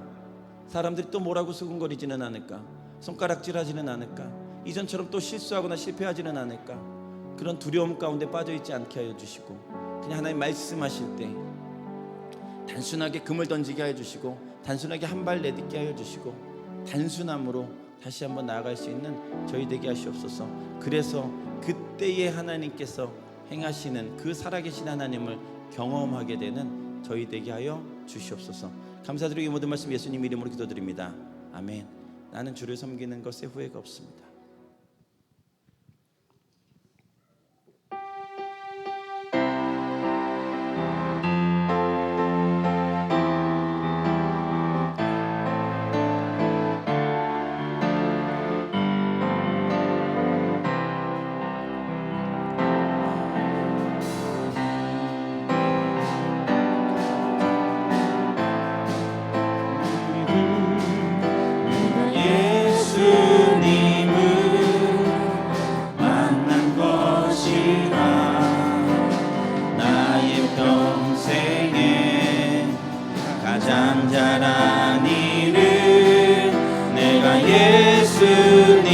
사람들이 또 뭐라고 수군거리지는 않을까, 손가락질하지는 않을까, 이전처럼 또 실수하거나 실패하지는 않을까, 그런 두려움 가운데 빠져있지 않게 하여 주시고, 그냥 하나님 말씀하실 때 단순하게 금을 던지게 하여 주시고, 단순하게 한 발 내딛게 하여 주시고, 단순함으로 다시 한번 나아갈 수 있는 저희 되게 하시옵소서. 그래서 그때의 하나님께서 행하시는 그 살아계신 하나님을 경험하게 되는 저희 되게 하여 주시옵소서. 감사드리고 이 모든 말씀 예수님 이름으로 기도드립니다. 아멘. 나는 주를 섬기는 것에 후회가 없습니다. 예수님을 가장 잘한 일은 내가 예수님을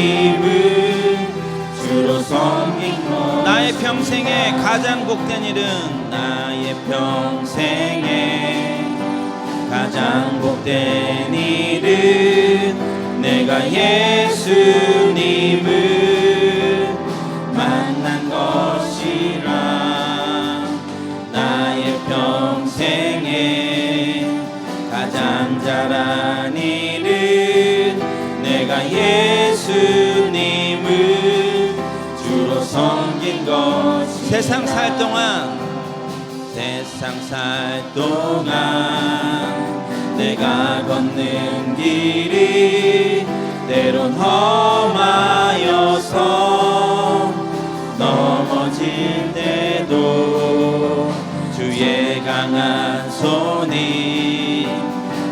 주로 섬긴 것. 나의 평생에 가장 복된 일은 나의 평생에 가장 복된 일은 내가 예수님을 만난 것이라. 나의 평생에 가장 잘한 일은 내가 예수님을 주로 섬긴 것이. 세상 살 동안 내가 걷는 길이 때론 험하여서 넘어질 때도 주의 강한 손이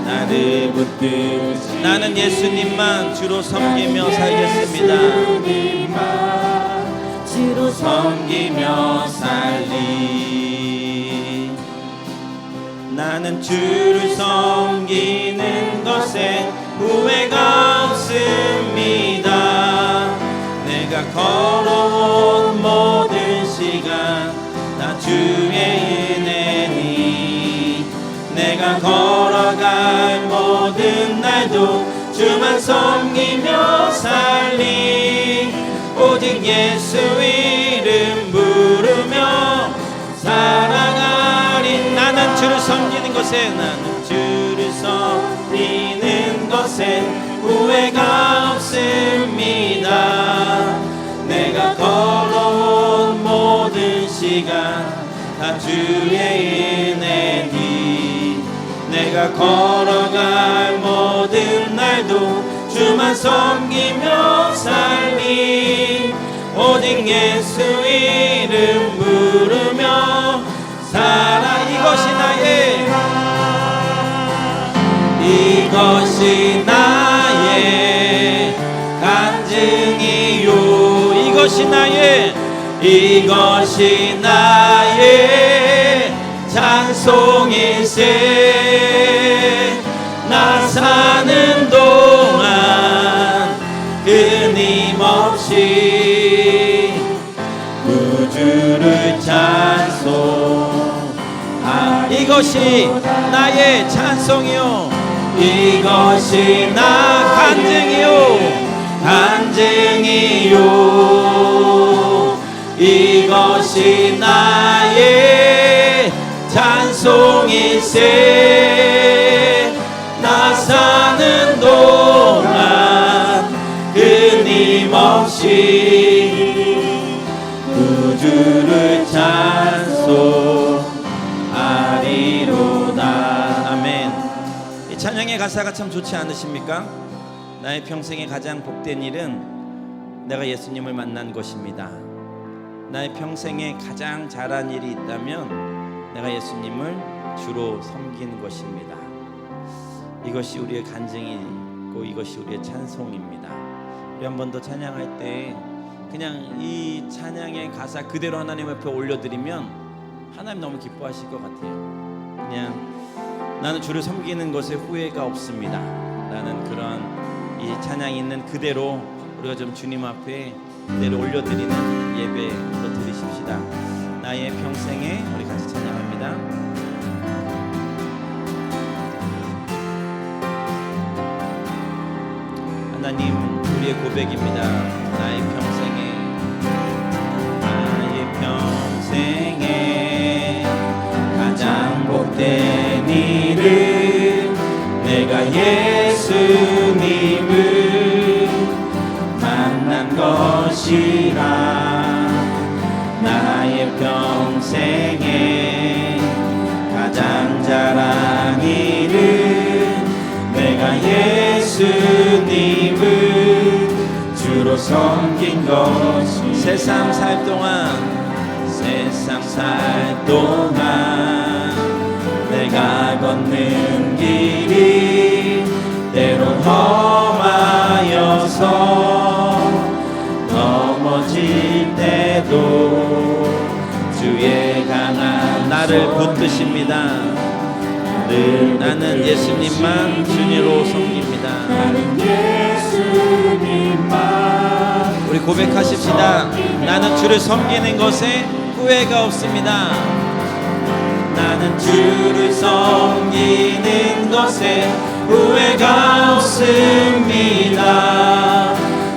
나를 붙들지. 나는 예수님만 주로 섬기며 살겠습니다. 주로 섬기며 살리. 나는 주를 섬기는 것에 후회가 없습니다. 내가 걸어온 모든 시간 다 주의 은혜니. 내가 걸어갈 모든 날도 주만 섬기며 살리. 오직 예수 이름 부르며 살아가리. 나는 주를 섬기는 것에 후회가 없습니다. 내가 걸어온 모든 시간 다 주의 은혜니. 내가 걸어갈 모든 날도 주만 섬기며 살리. 오직 예수 이름 부르며 살아. 이것이 나의 간증이요. 이것이 나의 찬송일세. 나 사는 동안 끊임없이 구주를 찬송하. 이것이 나의 찬송이요. 이것이 나 간증이요. 이것이 나의 찬송일세. 나 사는 동안 끊임없이 구주를 찬송하리로다. 아멘. 이 찬양의 가사가 참 좋지 않으십니까? 나의 평생에 가장 복된 일은 내가 예수님을 만난 것입니다. 나의 평생에 가장 잘한 일이 있다면 내가 예수님을 주로 섬기는 것입니다. 이것이 우리의 간증이고 이것이 우리의 찬송입니다. 우리 한 번 더 찬양할 때 그냥 이 찬양의 가사 그대로 하나님 앞에 올려드리면 하나님 너무 기뻐하실 것 같아요. 그냥 나는 주를 섬기는 것에 후회가 없습니다. 나는 그런 이 찬양이 있는 그대로 우리가 좀 주님 앞에 그대로 올려드리는 예배로 드리십시다. 나의 평생에 우리 같이 찬양합니다. 하나님, 우리의 고백입니다. 나의 평생에 가장 복된 일은 내가 예수님을 만난 것이라. 나의 평생에 가장 잘한 일은 내가 예수님을 주로 섬긴 것이. 세상 살 동안 내가 걷는 길이 때론 험하여서 넘어질 때도 주의 강한 나를 붙드십니다. 나는 예수님만 주님으로 섬깁니다. 우리 고백하십시다. 나는 주를 섬기는 것에 후회가 없습니다. 나는 주를 섬기는 것에 후회가 없습니다.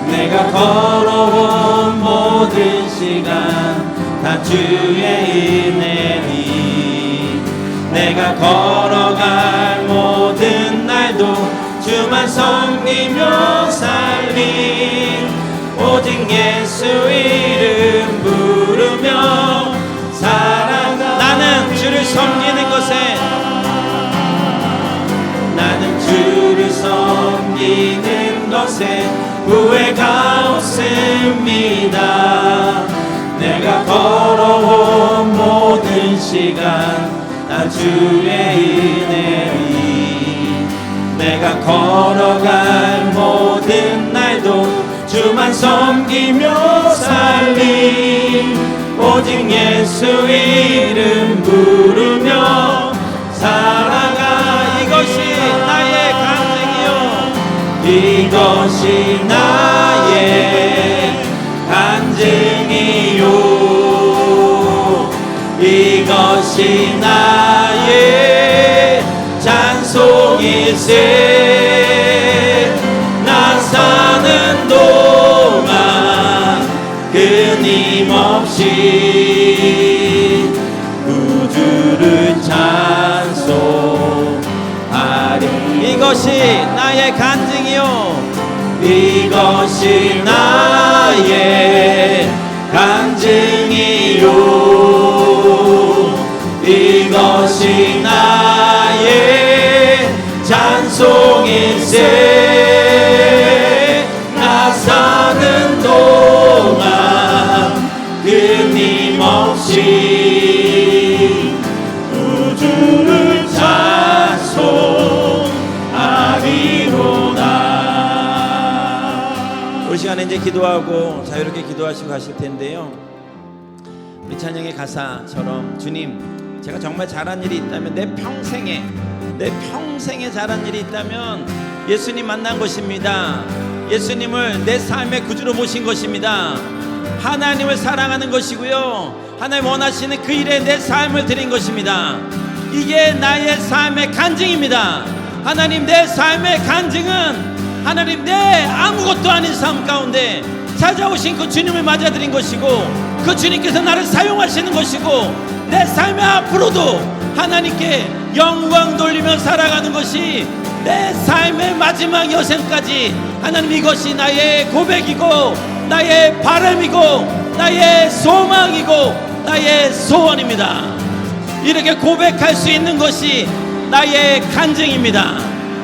내가 걸어온 모든 시간 다 주의 은혜니, 내가 걸어갈 모든 날도 주만 섬기며 살리, 오직 예수 이름 부르며 살아가. 나는 주를 섬기는 것에, 나는 주를 섬기는 것에 후회가 없습니다. 내가 걸어온 모든 시간 다 주의 은혜니, 내가 걸어갈 모든 날도 주만 섬기며 살리, 오직 예수 이름 부르며 살아가. 이것이 나의 간증이요, 이것이 나의 간증이요, 이것이 나의 찬송일세. 나 사는 동안 끊임없이 구주를 찬송하리. 이것이 나의 간증이요, 이것이 나의 간증이요, 이것이 나의 찬송일세. 나 사는 동안 끊임없이 구주를 찬송하리로다. 우리 시간에 이제 기도하고 자유롭게 기도하시고 가실 텐데요, 우리 찬양의 가사처럼 주님, 제가 정말 잘한 일이 있다면, 내 평생에 잘한 일이 있다면 예수님 만난 것입니다. 예수님을 내 삶의 구주로 모신 것입니다. 하나님을 사랑하는 것이고요, 하나님 원하시는 그 일에 내 삶을 드린 것입니다. 이게 나의 삶의 간증입니다. 하나님, 내 삶의 간증은 하나님 내 아무것도 아닌 삶 가운데 찾아오신 그 주님을 맞아들인 것이고, 그 주님께서 나를 사용하시는 것이고, 내 삶의 앞으로도 하나님께 영광 돌리며 살아가는 것이 내 삶의 마지막 여생까지, 하나님 이것이 나의 고백이고 나의 바람이고 나의 소망이고 나의 소원입니다. 이렇게 고백할 수 있는 것이 나의 간증입니다.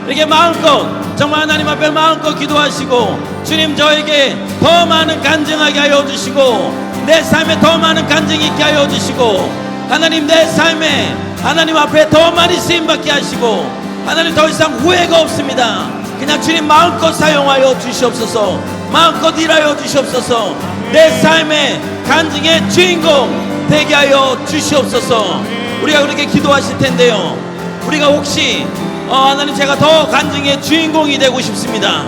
이렇게 마음껏, 정말 하나님 앞에 마음껏 기도하시고, 주님 저에게 더 많은 간증하게 하여 주시고, 내 삶에 더 많은 간증이 있게 하여 주시고, 하나님 내 삶에 하나님 앞에 더 많이 쓰임받게 하시고, 하나님 더 이상 후회가 없습니다. 그냥 주님 마음껏 사용하여 주시옵소서, 마음껏 일하여 주시옵소서, 내 삶의 간증의 주인공 되게 하여 주시옵소서. 우리가 그렇게 기도하실 텐데요, 우리가 혹시 하나님 제가 더 간증의 주인공이 되고 싶습니다,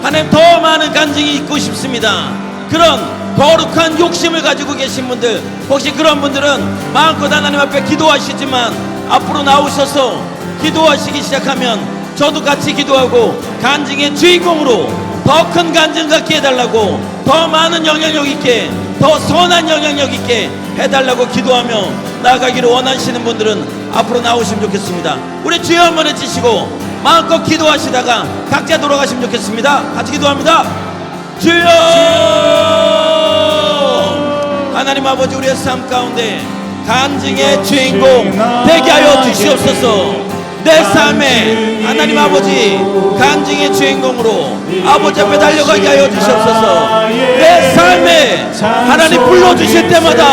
하나님 더 많은 간증이 있고 싶습니다, 그런 거룩한 욕심을 가지고 계신 분들, 혹시 그런 분들은 마음껏 하나님 앞에 기도하시지만 앞으로 나오셔서 기도하시기 시작하면 저도 같이 기도하고 간증의 주인공으로 더 큰 간증 갖게 해달라고, 더 많은 영향력 있게, 더 선한 영향력 있게 해달라고 기도하며 나아가기를 원하시는 분들은 앞으로 나오시면 좋겠습니다. 우리 주여 한번 해주시고 마음껏 기도하시다가 각자 돌아가시면 좋겠습니다. 같이 기도합니다. 주여! 하나님 아버지, 우리의 삶 가운데 간증의 주인공 되게 하여 주시옵소서. 내 삶에 하나님 아버지 간증의 주인공으로 아버지 앞에 달려가게 하여 주시옵소서. 내 삶에 하나님 불러주실 때마다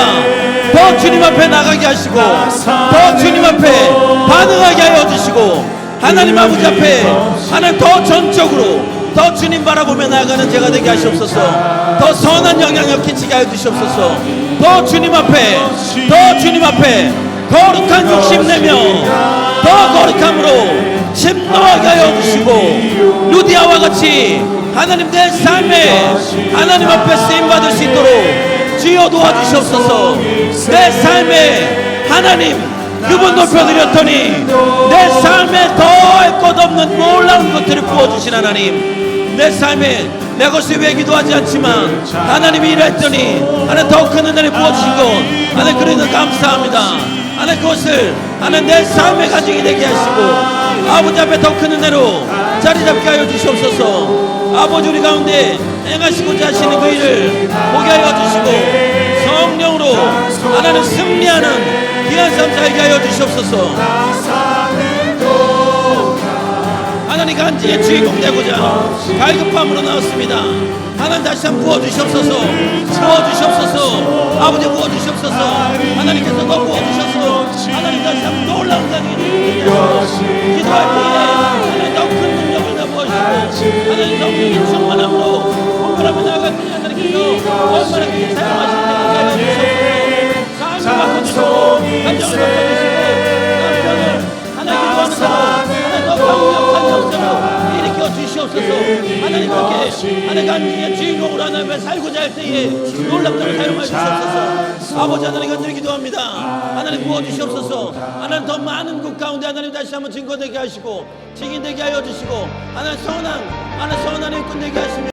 더 주님 앞에 나가게 하시고, 더 주님 앞에 반응하게 하여 주시고, 하나님 아버지 앞에 하나님 더 전적으로 더 주님 바라보며 나아가는 제가 되게 하시옵소서. 더 선한 영향력 끼치게 하여 주시옵소서. 더 주님 앞에 거룩한 욕심 내며 더 거룩함으로 침노하게 하여 주시고 루디아와 같이 하나님 내 삶에 하나님 앞에 쓰임받을 수 있도록 주여 도와주시옵소서. 내 삶에 하나님 그분 높여드렸더니 내 삶에 더할 것 없는 놀라운 것들을 부어주신 하나님, 내 삶에 내 것을 왜 기도하지 않지만 하나님이 일했더니 하나님 더 큰 은혜를 부어주신 것 하나님 그래도 감사합니다. 하나님 그것을 하나님 내 삶의 가정이 되게 하시고 아버지 앞에 더 큰 은혜로 자리 잡게 하여 주시옵소서. 아버지 우리 가운데 행하시고자 하시는 그 일을 보게 하여 주시고 성령으로 하나님 승리하는 귀한 삶 살게 하여 주시옵소서. 하나님 간증의 주인공 되고자 갈급함으로 나왔습니다. 하나님 다시 한번 부어주시옵소서. 부어주시옵소서. 아버지 부어주시옵소서. 하나님께서 더 부어주셔서 하나님 다시 한번 놀라운 가정이 되게 하시고 기도할 때에 하나님 더 큰 능력을 더 부어주시고 하나님 성령의 충만함으로 공부하며 나아갈 때 하나님께서 얼마나 크게 사용하시는 지 하여 주시옵소서. 삶을 바꿔주시고 감정을 바꿔주시고 남편을 하나님 기도하는 대로 하나님 더 강력한 영성으로 일으켜 주시옵소서. 하나님 그렇게 하나님 간증의 주인공으로 하나님을 살고자 할 때에 놀랍다고 사용하여 주시옵소서. 아버지 하나님 간절히 기도합니다. 하나님 부어주시옵소서. 하나님 더 많은 곳 가운데 하나님 다시 한번 증거되게 하시고 증인되게 하여 주시고 하나님 선한 일꾼 되게 하시며